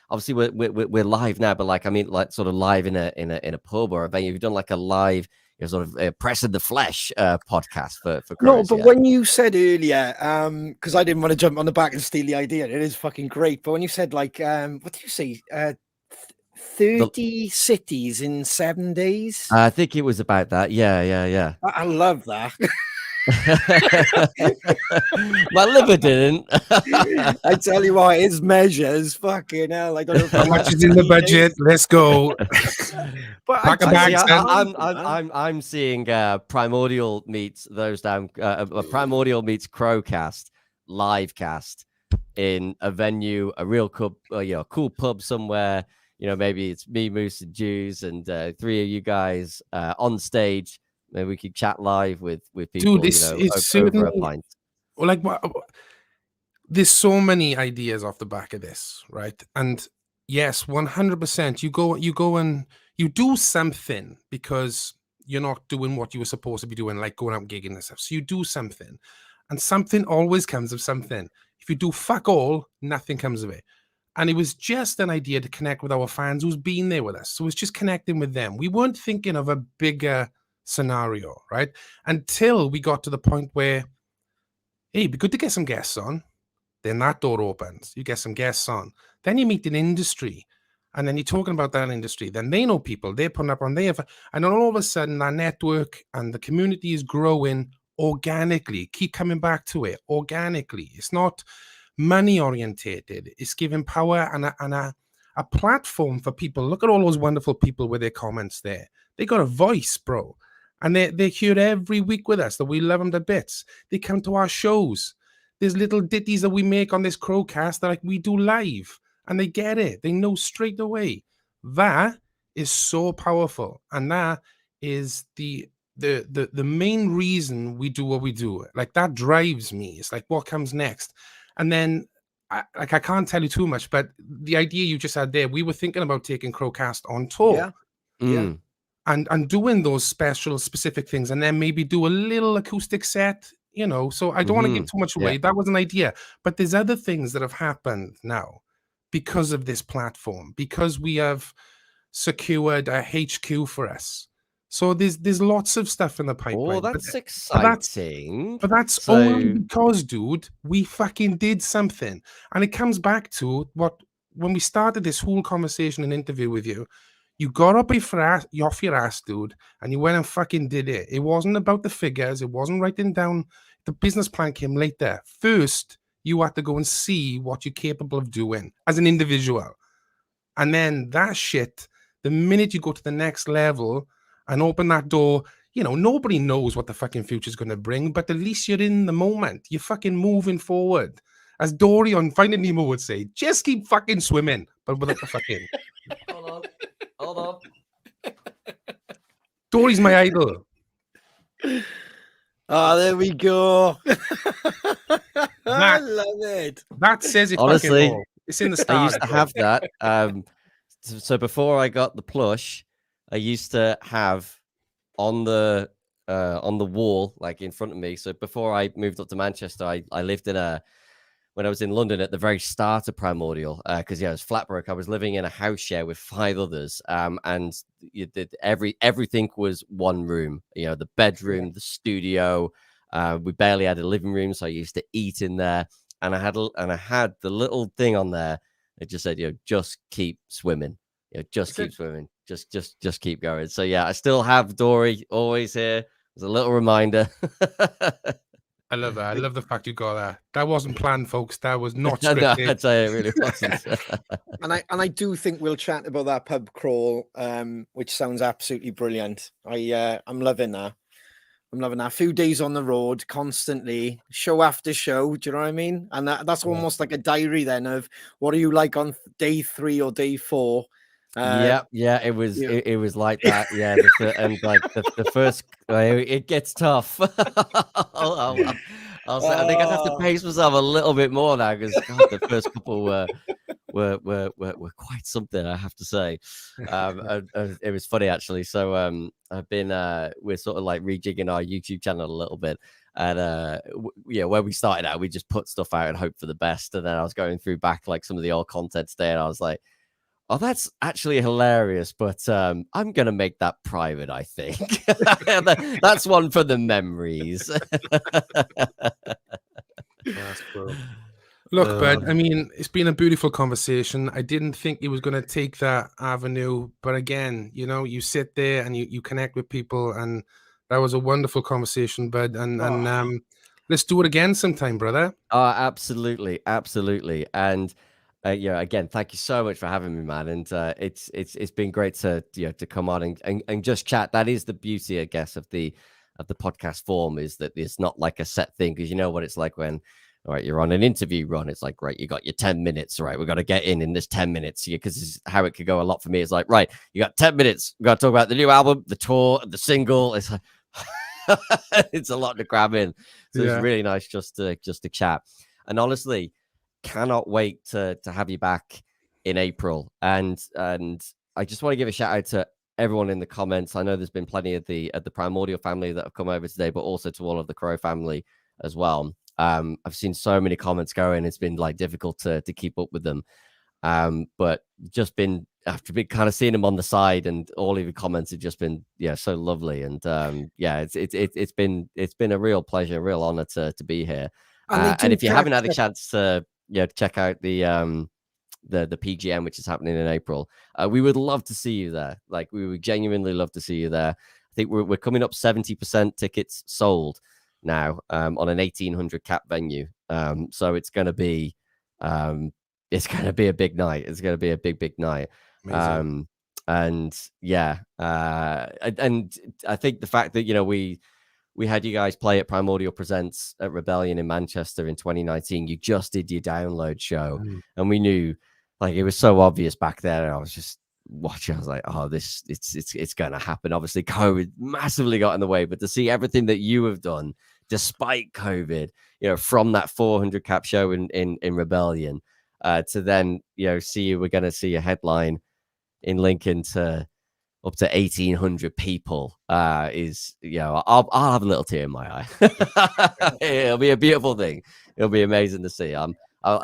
obviously we're live now, but like I mean like sort of live in a pub or a venue? You've done like a live, sort of press of the flesh podcast for Crows, No, but when you said earlier, because I didn't want to jump on the back and steal the idea, it is fucking great. But when you said like what did you say, 30 cities in 7 days? I think it was about that. Yeah. I love that. My liver didn't. I tell you what, his measures, fucking hell. I don't know how much is in the budget. Let's go. But I'm seeing Primordial meets those down. Primordial meets Crowcast live cast in a venue, a real cool pub somewhere. Maybe it's me, Moose, and Jews, and three of you guys on stage. Maybe we could chat live with people. Dude, this is certainly over a pint. Like, there's so many ideas off the back of this, right? And yes, 100%. You go and you do something because you're not doing what you were supposed to be doing, like going out and gigging and stuff. So you do something, and something always comes of something. If you do fuck all, nothing comes of it. And it was just an idea to connect with our fans who's been there with us. So it's just connecting with them. We weren't thinking of a bigger scenario, right? Until we got to the point where, hey, it'd be good to get some guests on. Then that door opens. You get some guests on. Then you meet an industry. And then you're talking about that industry. Then they know people. They're putting up on their... And then all of a sudden, that network and the community is growing organically. Keep coming back to it organically. It's not money orientated. It's giving power and a platform for people. Look at all those wonderful people with their comments there. They got a voice, bro. And they're here every week with us, that we love them to bits. They come to our shows. There's little ditties that we make on this Crowcast that we do live. And they get it. They know straight away. That is so powerful. And that is the main reason we do what we do. Like, that drives me. It's like, what comes next? And then, I can't tell you too much, but the idea you just had there, we were thinking about taking Crowcast on tour. Yeah. And doing those specific things, and then maybe do a little acoustic set, so I don't want to give too much away. Yeah. That was an idea. But there's other things that have happened now because of this platform, because we have secured a HQ for us. So there's lots of stuff in the pipeline. Oh, that's exciting. But that's only because, dude, we fucking did something. And it comes back to when we started this whole conversation and interview with you, you got up off your ass, dude, and you went and fucking did it. It wasn't about the figures. It wasn't writing down. The business plan came later. First, you had to go and see what you're capable of doing as an individual. And then that shit, the minute you go to the next level and open that door, nobody knows what the fucking future is going to bring, but at least you're in the moment. You're fucking moving forward. As Dory on Finding Nemo would say, just keep fucking swimming. but without the fucking. Hold on. Dory's my idol. Oh, there we go. I love it. That says it. Honestly, fucking all. It's in the I stars. used to have that. So before I got the plush, I used to have on the wall, like in front of me. So before I moved up to Manchester, I lived when I was in London at the very start of Primordial, because it was flat broke. I was living in a house share with 5 others, and you did everything was one room. You know, the bedroom, the studio. We barely had a living room, so I used to eat in there. And I had the little thing on there. It just said, just keep swimming. Just keep swimming. Just keep going. So yeah, I still have Dory always here. It's a little reminder. I love that. I love the fact you got that. That wasn't planned, folks. That was not No, scripted. I'd say it really wasn't. And I do think we'll chat about that pub crawl, which sounds absolutely brilliant. I'm loving that. I'm loving that. A few days on the road, constantly, show after show. Do you know what I mean? And that's almost like a diary then of what are you like on day 3 or day 4. Yeah, it was it was like that. Yeah, and like the first, it gets tough. I'll say, I think I'd have to pace myself a little bit more now because the first couple were quite something, I have to say. It was funny actually. So I've been we're sort of like rejigging our YouTube channel a little bit. And where we started out, we just put stuff out and hope for the best. And then I was going through back like some of the old content today, and I was like, oh, that's actually hilarious, but I'm going to make that private, I think. That's one for the memories. That's cool. Look, bud, I mean, it's been a beautiful conversation. I didn't think it was going to take that avenue. But again, you sit there and you connect with people. And that was a wonderful conversation, bud. And let's do it again sometime, brother. Oh, absolutely. Absolutely. And again, thank you so much for having me, man. And it's been great to come on and just chat. That is the beauty, I guess, of the podcast form, is that it's not like a set thing, because you know what it's like when, all right, you're on an interview run. It's like, right, you got your 10 minutes, right? We've got to get in this 10 minutes, because this is how it could go a lot for me. It's like, right, you got 10 minutes. We've got to talk about the new album, the tour, the single. It's like, it's a lot to grab in. So it's really nice just to chat. And honestly, cannot wait to have you back in April. And I just want to give a shout out to everyone in the comments. I know there's been plenty of the Primordial family that have come over today, but also to all of the Crow family as well. I've seen so many comments going. It's been like difficult to keep up with them. But just been after kind of seeing them on the side, and all of your comments have just been so lovely. And it's been a real pleasure, a real honor to be here. And if you haven't had a chance to check out the PGM, which is happening in April, we would love to see you there. Like, we would genuinely love to see you there. I think we're coming up 70% tickets sold now on an 1,800 cap venue. So it's going to be a big night. It's going to be a big night. And I think the fact that we had you guys play at Primordial Presents at Rebellion in Manchester in 2019. You just did your download show, and we knew, like, it was so obvious back there. I was just watching. I was like, oh, it's going to happen. Obviously, COVID massively got in the way, but to see everything that you have done despite COVID, from that 400 cap show in Rebellion, to then we're going to see a headline in Lincoln to up to 1,800 people, I'll have a little tear in my eye. It'll be a beautiful thing. It'll be amazing to see. I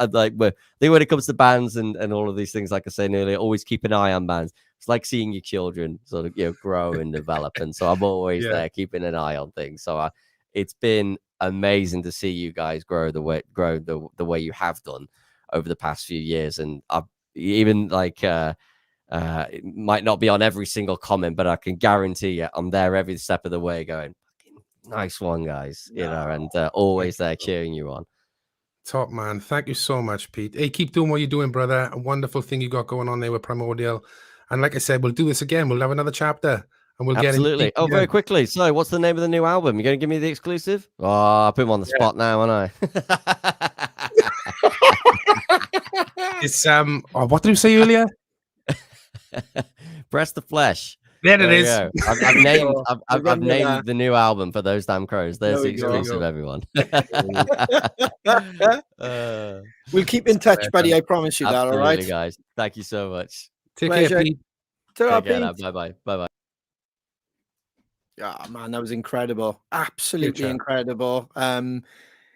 think when it comes to bands and all of these things, like I said earlier, always keep an eye on bands. It's like seeing your children sort of grow and develop, and so I'm always there keeping an eye on things. So it's been amazing to see you guys grow the way you have done over the past few years, and I've even like. It might not be on every single comment, but I can guarantee you I'm there every step of the way going, nice one, guys, and always there cheering you on. Top man. Thank you so much, Pete. Hey, keep doing what you're doing, brother. A wonderful thing you got going on there with Primordial. And like I said, we'll do this again. We'll have another chapter, and we'll Absolutely. get very quickly. So what's the name of the new album? You're going to give me the exclusive? Oh, I put him on the spot now, aren't I? It's what did you say earlier? Press the Flesh. There it There you is. go. I've named I've Remember named that. the new album for Those Damn Crows. There's There the we go. exclusive, everyone. We'll keep in touch, buddy. I promise you that. All Absolutely, right. guys. Thank you so much. Take Pleasure. care, Pete. Ta-ra, Take care now. Pete. Bye-bye. Bye-bye. Oh, man, that was incredible. Absolutely chat. incredible.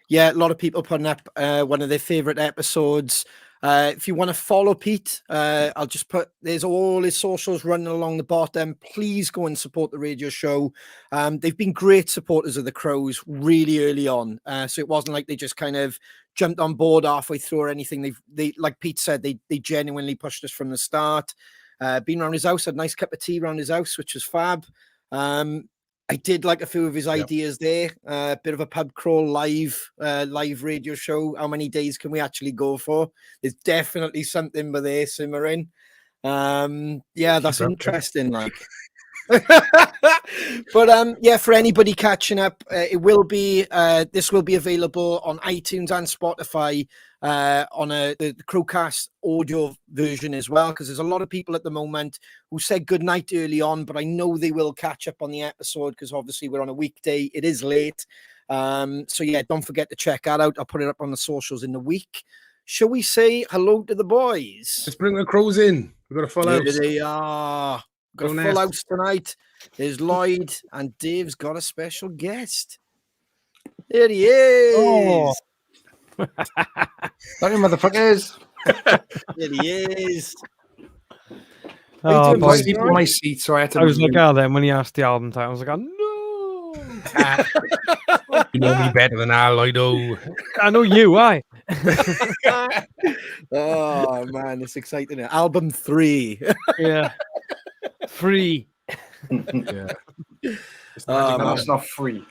Yeah, a lot of people putting up one of their favorite episodes. If you want to follow Pete, I'll just put there's all his socials running along the bottom. Please go and support the radio show. They've been great supporters of the Crows really early on. So it wasn't like they just kind of jumped on board halfway through or anything. They like Pete said, they genuinely pushed us from the start. Been around his house, had a nice cup of tea around his house, which was fab. I did like a few of his ideas there. A bit of a pub crawl live radio show. How many days can we actually go for? There's definitely something by there simmering. Yeah, that's interesting. Like, but yeah, for anybody catching up, it will be this will be available on iTunes and Spotify on the Crowcast audio version as well, because there's a lot of people at the moment who said good night early on, but I know they will catch up on the episode because obviously we're on a weekday. It is late. So yeah, don't forget to check that out. I'll put it up on the socials in the week. Shall we say hello to the boys? Let's bring the Crows in. We've got a full house. There they are. Got a full house tonight. There's Lloyd, and Dave's got a special guest. There he is. Oh. Sorry, motherfuckers. There he is. Oh, boy. Sleep On my seat, so I had to. I was like, oh, then when he asked the album title, I was like, oh, no. You know me better than I, Lloydo. I know you. Why? Oh man, it's exciting. Album 3. Yeah. 3. Yeah. That's not free.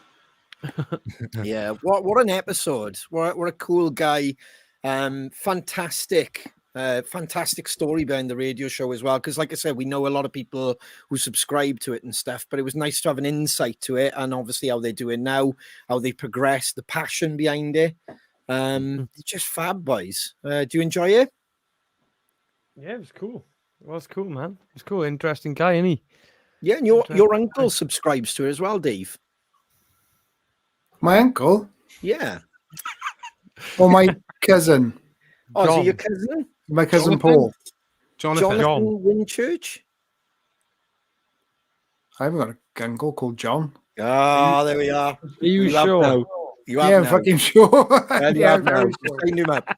Yeah, what an episode. What a cool guy. Fantastic story behind the radio show as well, because like I said, we know a lot of people who subscribe to it and stuff, but it was nice to have an insight to it, and obviously how they're doing now, how they progress, the passion behind it. Just fab, boys. Do you enjoy it? Yeah, it was cool. It was cool, man. It was cool. Interesting guy, isn't he? Yeah, and your uncle subscribes to it as well, Dave. My uncle Yeah. or my cousin? Oh, is John. it your cousin? My cousin Jonathan? Paul. Jonathan. John. Winchurch? I haven't got an uncle called John. Ah, there we are. Are you have sure? now. You have Yeah, I'm now. fucking sure. Well, you Yeah, have now. very sure. Sign him up.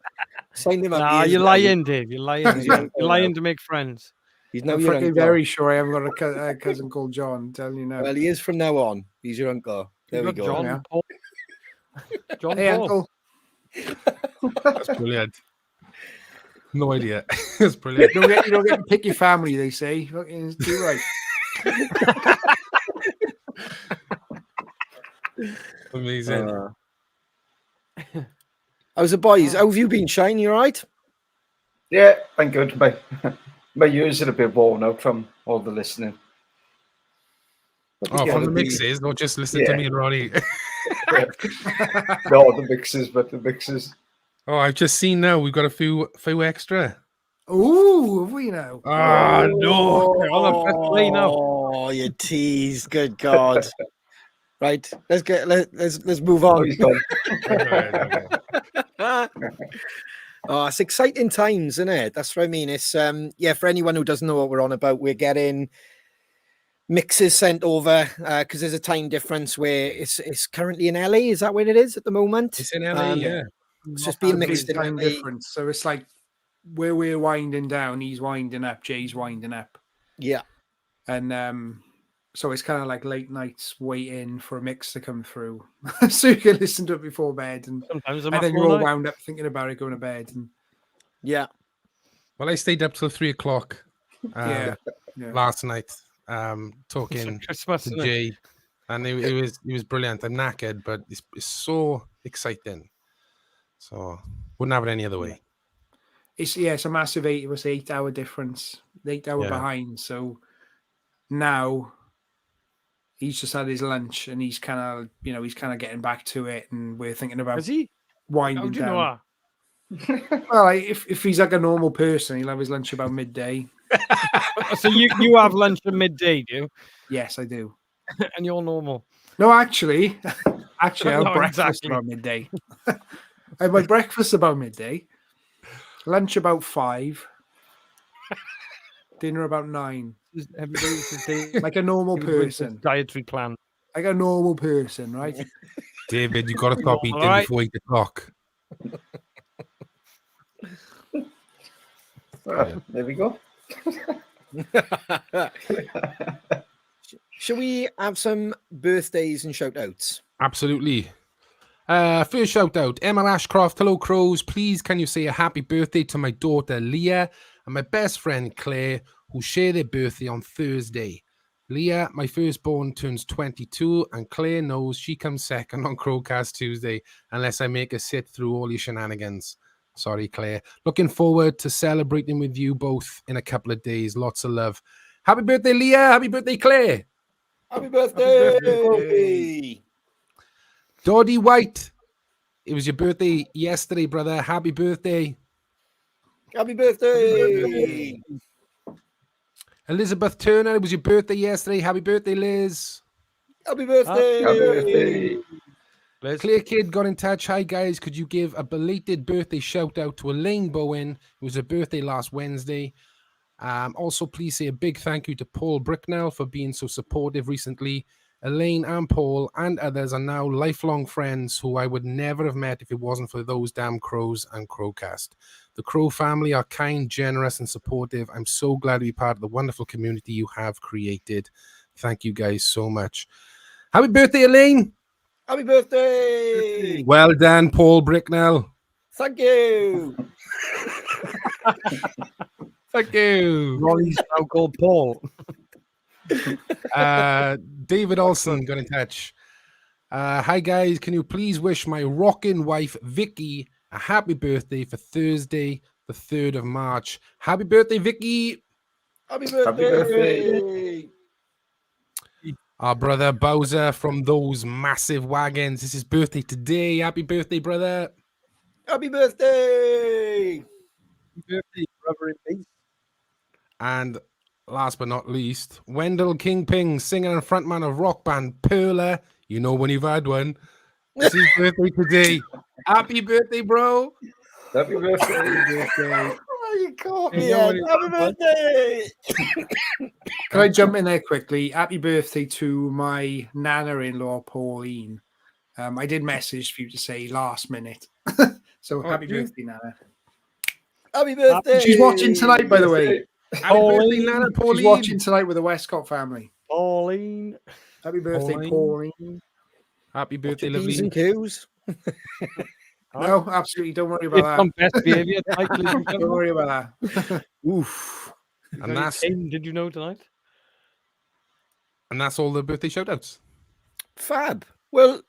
Sign him up. Nah, He is you're now. lying, Dave. You're lying. He's your You're uncle lying now. to make friends. He's now I'm your fucking uncle. very sure I haven't got a cousin called John. I'm telling you now. Well, he is from now on. He's your uncle. There You we got go. John Yeah. Paul. John Hey, Paul. uncle. That's brilliant. No idea. It's brilliant. You don't get to pick your family, they say. Fucking do right. Amazing. How's the boys? How have you been, Shane? You all right? Yeah, I'm good. My ears are a bit worn out from all the listening. Oh, from the mixes, not just listen to me and Ronnie. No, the mixes, but the mixes. Oh, I've just seen now we've got a few extra. Ooh, have we now? Ah, no. Oh, you tease. Good God. Right, let's move Oh, on. he's gone. Oh, it's exciting times, isn't it? That's what I mean. It's yeah, for anyone who doesn't know what we're on about, we're getting mixes sent over because there's a time difference where it's currently in LA. Is that where it is at the moment? It's in LA, yeah. It's just being mixed in time LA. difference. So it's like where we're winding down, he's winding up, Jay's winding up. Yeah. And so it's kind of like late nights waiting for a mix to come through. So you can listen to it before bed. And Sometimes then you're all wound up thinking about it, going to bed. And Yeah. Well, I stayed up till 3:00 yeah. last night, talking Christmas, to isn't it? Jay, and it was brilliant. I'm knackered, but it's so exciting. So wouldn't have it any other way. It's a massive 8-hour difference, 8 hour Yeah. behind. So now he's just had his lunch and he's kind of getting back to it, and we're thinking about Is he? winding How do you down. know that? Well, like, if he's like a normal person, he'll have his lunch about midday. So you have lunch at midday, do you? Yes, I do. And you're normal. No, actually, I have No, breakfast exactly. about midday. I have my breakfast about midday, lunch about 5, dinner about 9. Everybody's just day- Like a normal with this person. dietary plan. Like a normal person, right? David, you got to stop eating Alright. before 8 o'clock. There we go. Shall we have some birthdays and shout outs? Absolutely. First shout out, Emma Ashcroft. Hello, Crows. Please, can you say a happy birthday to my daughter Leah and my best friend Claire, who share their birthday on Thursday. Leah, my firstborn, turns 22, and Claire knows she comes second on Crowcast Tuesday unless I make her sit through all your shenanigans. Sorry, Claire. Looking forward to celebrating with you both in a couple of days. Lots of love. Happy birthday, Leah. Happy birthday, Claire. Happy birthday! birthday. Doddy White. It was your birthday yesterday, brother. Happy birthday. Happy birthday! Elizabeth Turner, it was your birthday yesterday. Happy birthday, Liz. Happy birthday! Happy birthday. Liz? Clear Kid got in touch. Hi, guys. Could you give a belated birthday shout out to Elaine Bowen? It was her birthday last Wednesday. Also, please say a big thank you to Paul Bricknell for being so supportive recently. Elaine and Paul and others are now lifelong friends who I would never have met if it wasn't for those damn Crows and Crowcast. The Crow family are kind, generous, and supportive. I'm so glad to be part of the wonderful community you have created. Thank you guys so much. Happy birthday, Elaine. Happy birthday! Well done, Paul Bricknell. Thank you! Thank you. Ronnie's now called Paul. David Olson got in touch. Hi guys, can you please wish my rockin' wife Vicky a happy birthday for Thursday, the 3rd of March. Happy birthday, Vicky. Happy birthday! Happy birthday. Our brother Bowser from those massive wagons. It's his birthday today. Happy birthday, brother. Happy birthday! Happy birthday, brother in peace. And last but not least, Wendell Kingping, singer and frontman of rock band Perla. You know when you've had one. It's his birthday today. Happy birthday, bro. Happy birthday. Oh, you caught me. You know Ed. when Happy birthday! Can I jump in there quickly? Happy birthday to my nana-in-law, Pauline. I did message for you to say last minute. So happy birthday, Nana. Happy birthday! She's watching tonight, by the way. Happy birthday, Nana She's Pauline. watching tonight with the Westcott family. Pauline. Happy birthday, Pauline. Pauline. Happy birthday, P's and lovely. Q's. No, absolutely. Don't worry It's about on best behavior. that. Don't worry about that. Oof. And that's Did you know tonight? all the birthday shout outs. Fab. Well,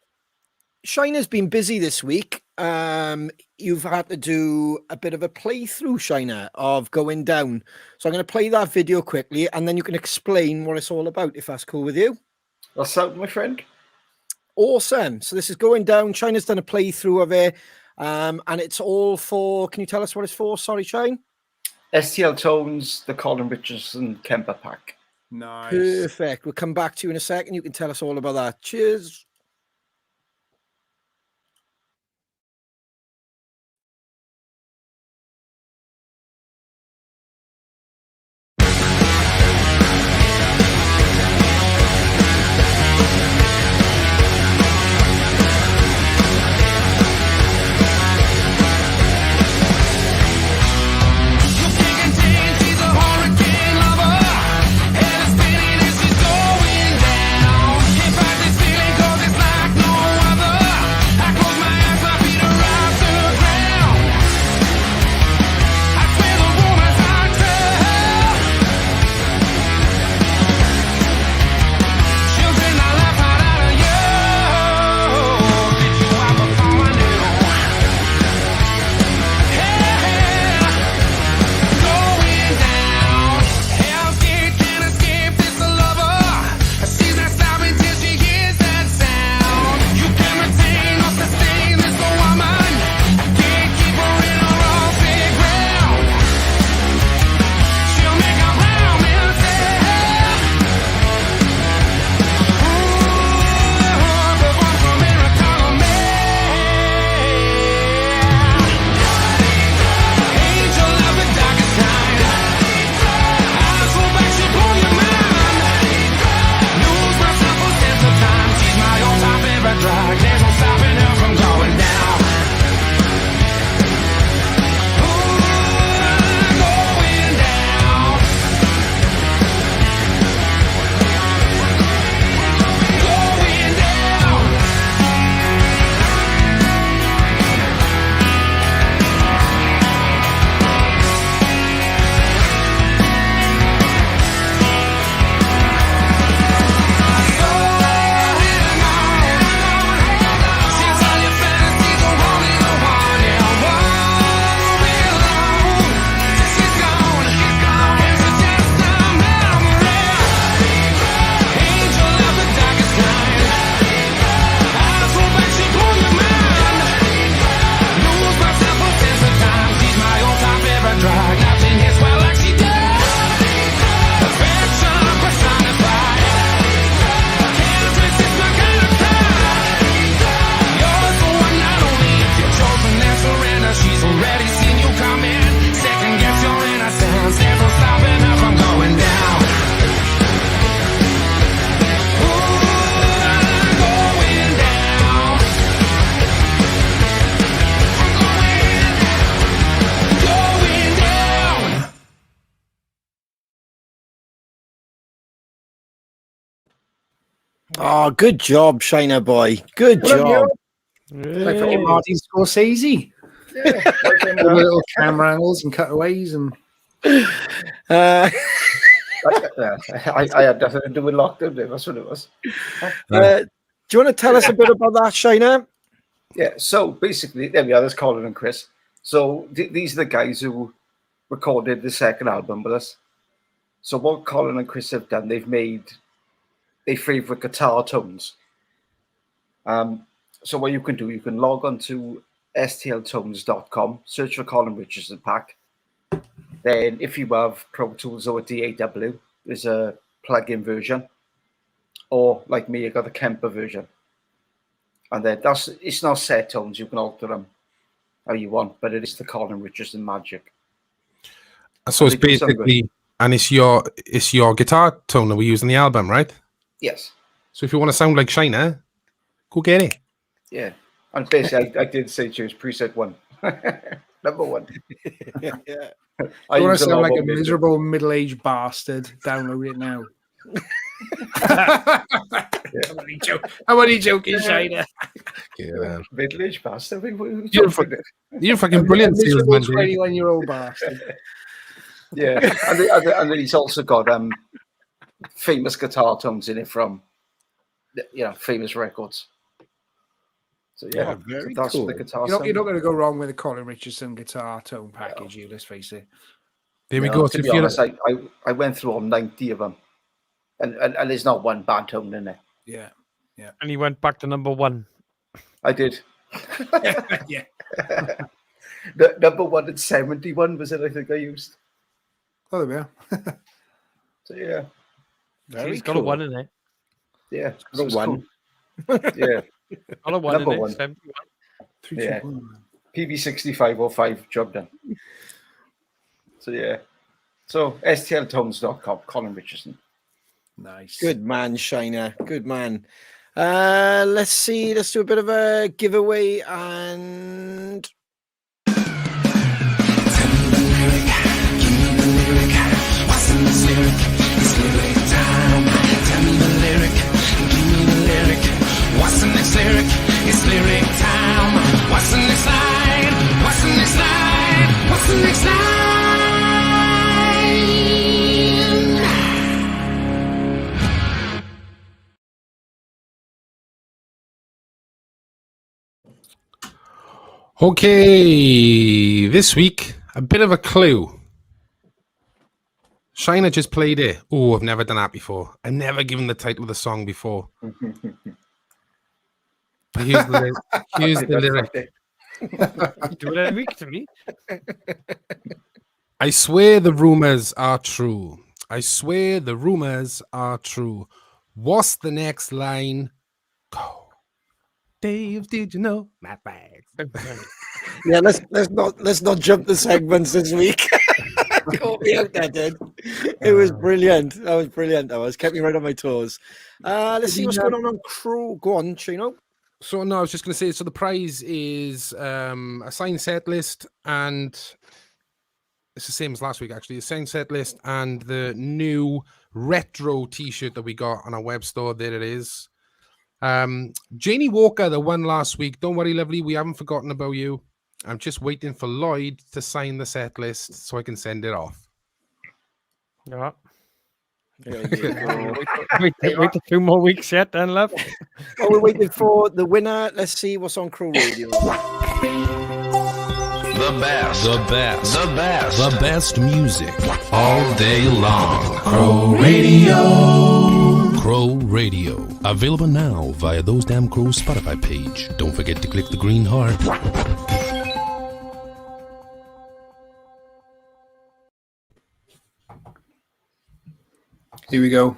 Shiner's been busy this week. You've had to do a bit of a playthrough, Shiner, of Going Down. So I'm going to play that video quickly, and then you can explain what it's all about, if that's cool with you. That's out, my friend. Awesome. So this is Going Down. Shiner's done a playthrough of it, and it's all for... Can you tell us what it's for? Sorry, Shine. STL Tones, the Colin Richardson Kemper Pack. Nice. Perfect. We'll come back to you in a second. You can tell us all about that. Cheers. Going down. Oh, good job, Shiner boy. Good Well, job. Like fucking Martin Scorsese. Yeah, All the little camera angles and cutaways and Uh, I had nothing to do with lockdown. That's what it was. do you want to tell us a bit about that, Shiner? Yeah. So basically, there we are. There's Colin and Chris. So these are the guys who recorded the second album with us. So what Colin and Chris have done, they've made their favorite guitar tones. So what you can do, you can log on to stltones.com, search for Colin Richardson pack. Then if you have Pro Tools or a DAW, there's a plug-in version. Or like me, I got the Kemper version. And then it's not set tones, you can alter them how you want, but it is the Colin Richardson magic. So And it's they do sound good. basically, and it's your guitar tone that we use in the album, right? Yes. So if you want to sound like Shiner, go get it. Yeah. And basically, I did say choose preset 1. Number 1. Yeah. I you want use to sound like a lot more miserable middle-aged bastard. Download it now. I'm only joking, Shiner. Yeah, middle-aged bastard. You're fucking brilliant Miserable salesman, dude. 21-year-old bastard. Yeah, and then he's also got famous guitar tones in it from famous records. So yeah, Oh, very that's cool. the guitar. You're not going to go wrong with a Colin Richardson guitar tone package, you. Let's face it. There we go. To So be if you're- honest, I went through all 90 of them, and there's not one bad tone in there. Yeah. And he went back to number 1. I did. Yeah. The number 1 at 71 was it? I think I used. Oh, there we are. So yeah, He's got a 1 in there. yeah, The was one. cool. Yeah, Got a 1 Number in there. one. 71. Yeah. PB6505 job done. So yeah, so stltones.com, Colin Richardson. Nice. Good man, Shiner. Good man. Let's see. Let's do a bit of a giveaway and. What's the next lyric? It's lyric time. What's the next line? What's the next line? What's the next line? Okay, this week, a bit of a clue. Shiner just played it. Oh, I've never done that before. I've never given the title of the song before. But here's the lyric. You do it every week to me. I swear the rumors are true. I swear the rumors are true. What's the next line? Go. Dave, did you know? Matt Bags. Yeah, let's not jump the segments this week. Caught me out there, dude. It was brilliant. That was brilliant. That was kept me right on my toes. Let's see what's going on Crew. Go on, Chino. So no, I was just going to say. So the prize is a signed set list, and it's the same as last week. Actually, a signed set list and the new retro T-shirt that we got on our web store. There it is. Janie Walker, the one last week. Don't worry, lovely. We haven't forgotten about you. I'm just waiting for Lloyd to sign the set list so I can send it off. Yeah. Oh, Wait a few more weeks yet, then, love. we're waiting for the winner. Let's see what's on Crew Radio. The best music all day long. Crow Radio. Available now via Those Damn Crows Spotify page. Don't forget to click the green heart. Here we go.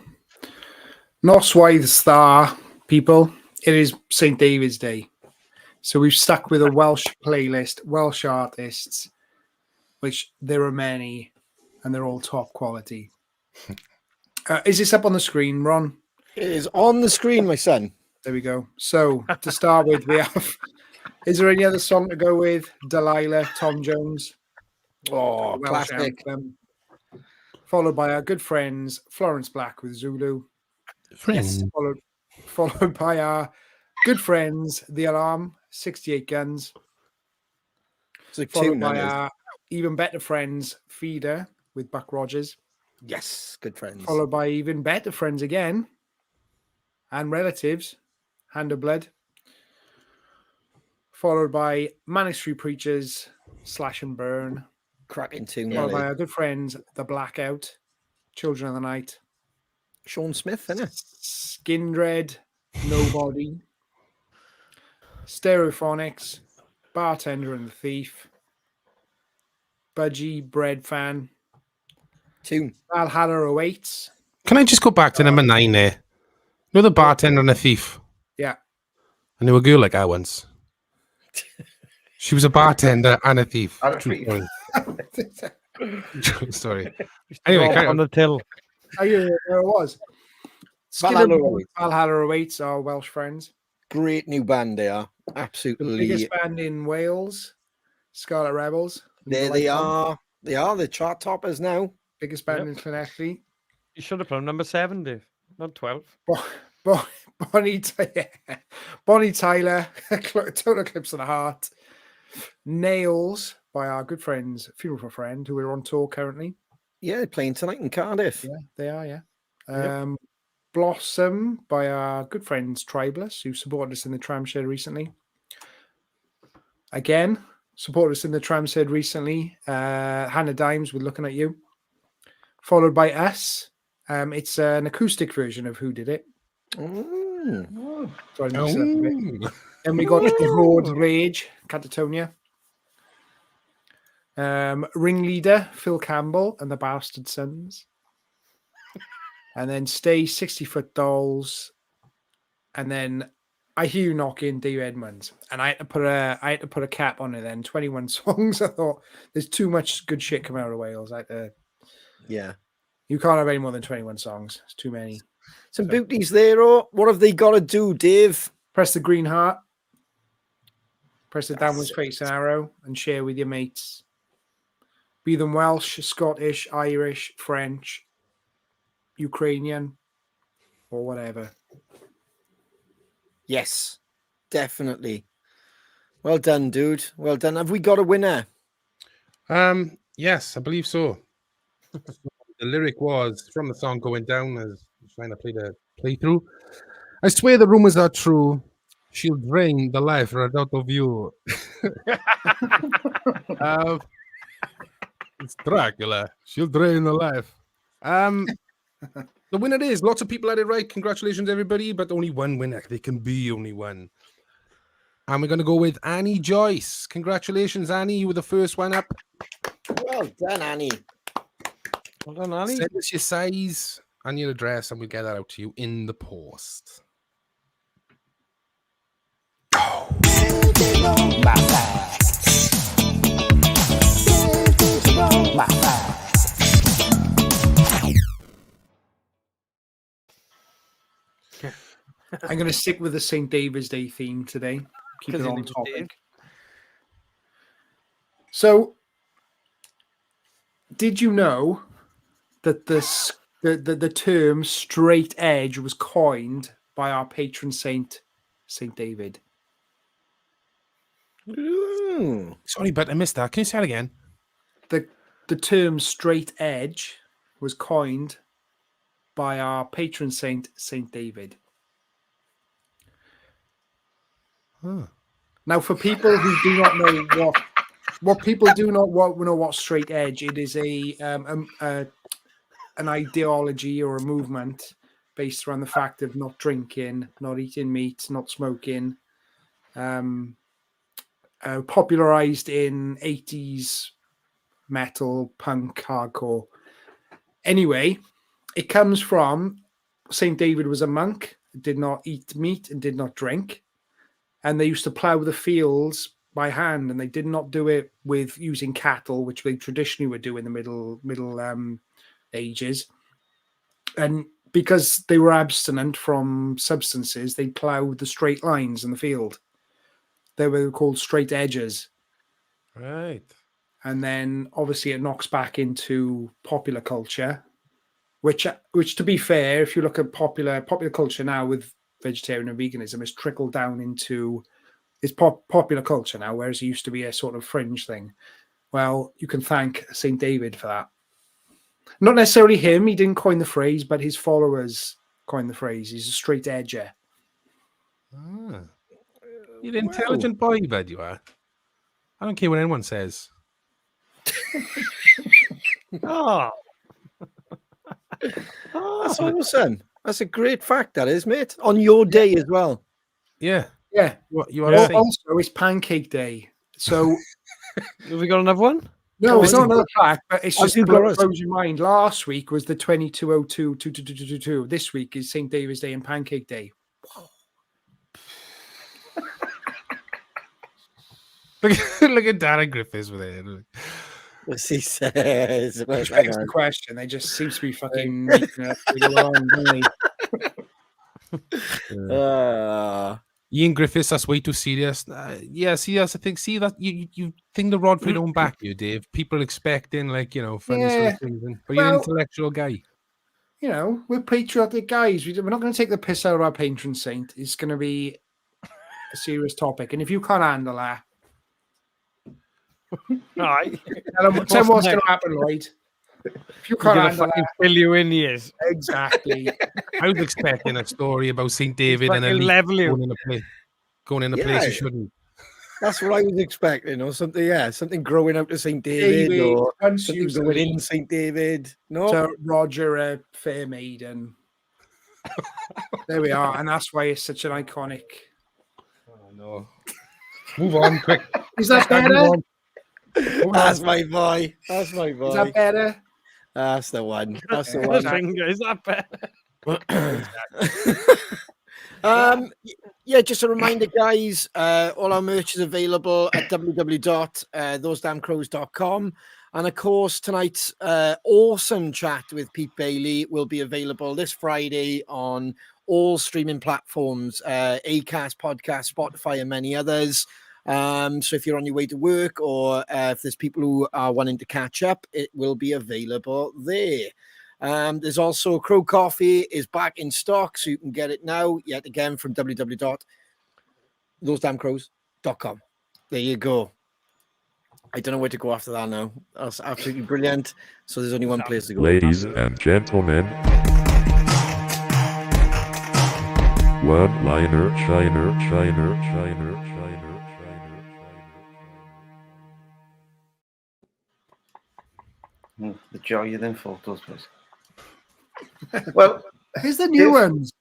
Noswaith Star, people. It is St. David's Day. So we've stuck with a Welsh playlist, Welsh artists, which there are many, and they're all top quality. Is this up on the screen, Ron? It is on the screen, my son. There we go. So to start with, we have. Is there any other song to go with? Delilah, Tom Jones. Oh, Welsh classic. anthem. Followed by our good friends, Florence Black with Zulu. Friends. followed by our good friends, The Alarm, 68 Guns, So two followed by numbers. our even better friends, Feeder with Buck Rogers, Yes, good friends. followed by even better friends again, and relatives, Hand of Blood, followed by Manic Preachers, Slash and Burn, Cracking tune. followed by Yeah. our good friends, The Blackout, Children of the Night, Sean Smith, isn't it? Skindred, Nobody, Stereophonics, Bartender and the Thief, Budgie, Bread Fan, Tune. Valhalla awaits. Can I just go back to number 9 there? You know the bartender and a thief? Yeah. I knew a girl like that once. She was a bartender and a thief. And a True thief. story. True story. Anyway, Drop carry on on. the till. Oh, yeah, there it was. Valhalla Skindred, Awaits. Valhalla awaits our Welsh friends. Great new band they are. The Absolutely. biggest band in Wales, Scarlet Rebels. There they are. They are the chart toppers now. Biggest band Yep. in Llanelli. You should have put him number 7, Dave, not 12. Bonnie Tyler, Total Eclipse of the Heart. Nails by our good friends, Funeral for a Friend, who are on tour currently. Yeah, playing tonight in Cardiff. Yeah, they are, yeah. Yep. Blossom by our good friends, Tribeless, who supported us in the Tram Shed recently. Again, supported us in the Tram Shed recently. Hannah Dimes with Looking at You. Followed by Us. It's an acoustic version of Who Did It. Mm. So I mixed it up a bit. Oh. Then we got Road Rage, Catatonia. Ringleader, Phil Campbell and the Bastard Sons. And then Stay 60-Foot Dolls. And then I Hear You Knocking, Dave Edmunds. And I had to put a cap on it then. 21 songs. I thought there's too much good shit coming out of Wales. Yeah. You can't have any more than 21 songs. It's too many. Some beauties there, or what have they got to do, Dave? Press the green heart. Press the That's downwards it. facing arrow and share with your mates. Be them Welsh, Scottish, Irish, French, Ukrainian, or whatever. Yes, definitely. Well done, dude. Well done. Have we got a winner? Yes, I believe so. The lyric was from the song Going Down, as I was trying to play the playthrough. I swear the rumors are true. She'll drain the life right out of you. It's Dracula. She'll drain the life. The winner is lots of people had it right. Congratulations, everybody, but only one winner. There can be only one. And we're going to go with Annie Joyce. Congratulations, Annie. You were the first one up. Well done, Annie. Well done, Annie. Send us your size and your address, and we'll get that out to you in the post. I'm going to stick with the St. David's Day theme today. Keep it 'Cause you on named Dave. topic. So, did you know that the term straight edge was coined by our patron saint, St. David? Ooh. Sorry, but I missed that. Can you say it again? The term straight edge was coined by our patron saint, St. David. Huh. Now, for people who do not know what people do not know what straight edge, it is an ideology or a movement based around the fact of not drinking, not eating meat, not smoking, popularized in 80s metal, punk, hardcore. Anyway, it comes from St. David was a monk, did not eat meat and did not drink. And they used to plow the fields by hand, and they did not do it with using cattle, which they traditionally would do in the middle ages. And because they were abstinent from substances, they plowed the straight lines in the field. They were called straight edges. Right. And then obviously it knocks back into popular culture, which to be fair, if you look at popular culture now with vegetarian and veganism has trickled down into it's popular culture now, whereas it used to be a sort of fringe thing. Well, you can thank St. David for that. Not necessarily him, he didn't coin the phrase, but his followers coined the phrase. He's a straight edger. Ah. You're an intelligent boy, bud, you are. I don't care what anyone says. Oh, That's awesome. That's a great fact, that is, mate. On your day as well. Yeah. Yeah. You are a saint. Also, it's Pancake Day. So, have we got another one? no, it's not another fact, but it's I'll just do blows yours. your mind. Last week was the 2202. This week is St. David's Day and Pancake Day. Look at Darren Griffiths with it. As he says. Which begs the question. They just seem to be fucking making it go along, don't they? Ian Griffiths, that's way too serious. Yeah, see, that's the thing. See that you think the rod for your own back, you Dave. People expecting funny sort Yeah. of things, but you're an Well- intellectual guy. You know, we're patriotic guys. We're not going to take the piss out of our patron saint. It's going to be a serious topic, and if you can't handle that, All right. tell them what's going to happen, Lloyd. If you We're can't gonna handle fucking that, fill you in ears. exactly. I was expecting a story about St. David and a fucking leaf level you. going in a place Yeah. you shouldn't. That's what I was expecting, or something. Yeah, something growing out of St. David, David, or once something you going in St. David. No, to Roger, a fair maiden. There we are, and that's why it's such an iconic. Oh no. Move on, quick. Is that Move better? on. that's my boy. That's my Is boy. that better? That's the one. That's the Yeah. one. Finger, is that better? Yeah, just a reminder, guys, all our merch is available at www.thosedamncrows.com. And of course, tonight's awesome chat with Pete Bailey will be available this Friday on all streaming platforms, Acast, Podcast, Spotify, and many others. So if you're on your way to work, or if there's people who are wanting to catch up, it will be available there. There's also Crow Coffee is back in stock, so you can get it now, yet again, from www.thosedamncrows.com. There you go. I don't know where to go after that now. That's absolutely brilliant. So there's only one place to go. Ladies and gentlemen, one-liner, shiner. The joy of them photos, please. Well, Here's the new If- ones.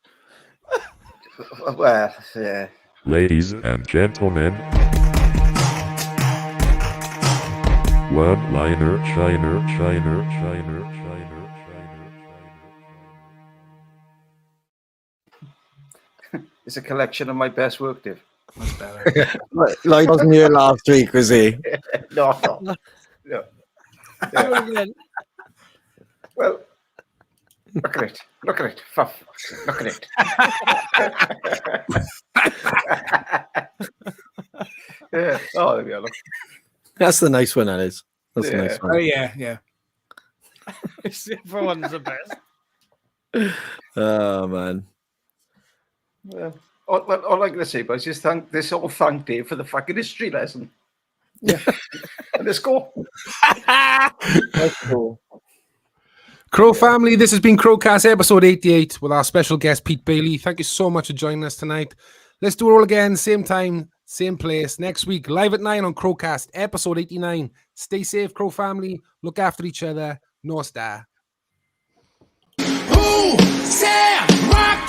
well, yeah. Ladies and gentlemen, one-liner, shiner. It's a collection of my best work, Dave. That's better. Lloyd wasn't here last week, was he? No. Well, look at it. Look at it. Fuff. Look at it. Yeah. Oh, there we are. Look. That's the nice one, that is. That's the Yeah. nice Oh one. yeah. Everyone's the best. Oh, man. Well, all I'm going to say, boys, is thank Dave for the fucking history lesson. Yeah. And let's go. That's cool. Crow family, this has been Crowcast episode 88 with our special guest Pete Bailey. Thank you so much for joining us tonight. Let's do it all again, same time, same place, next week, live at 9 on Crowcast, episode 89. Stay safe, Crow family. Look after each other. No star. Who said rock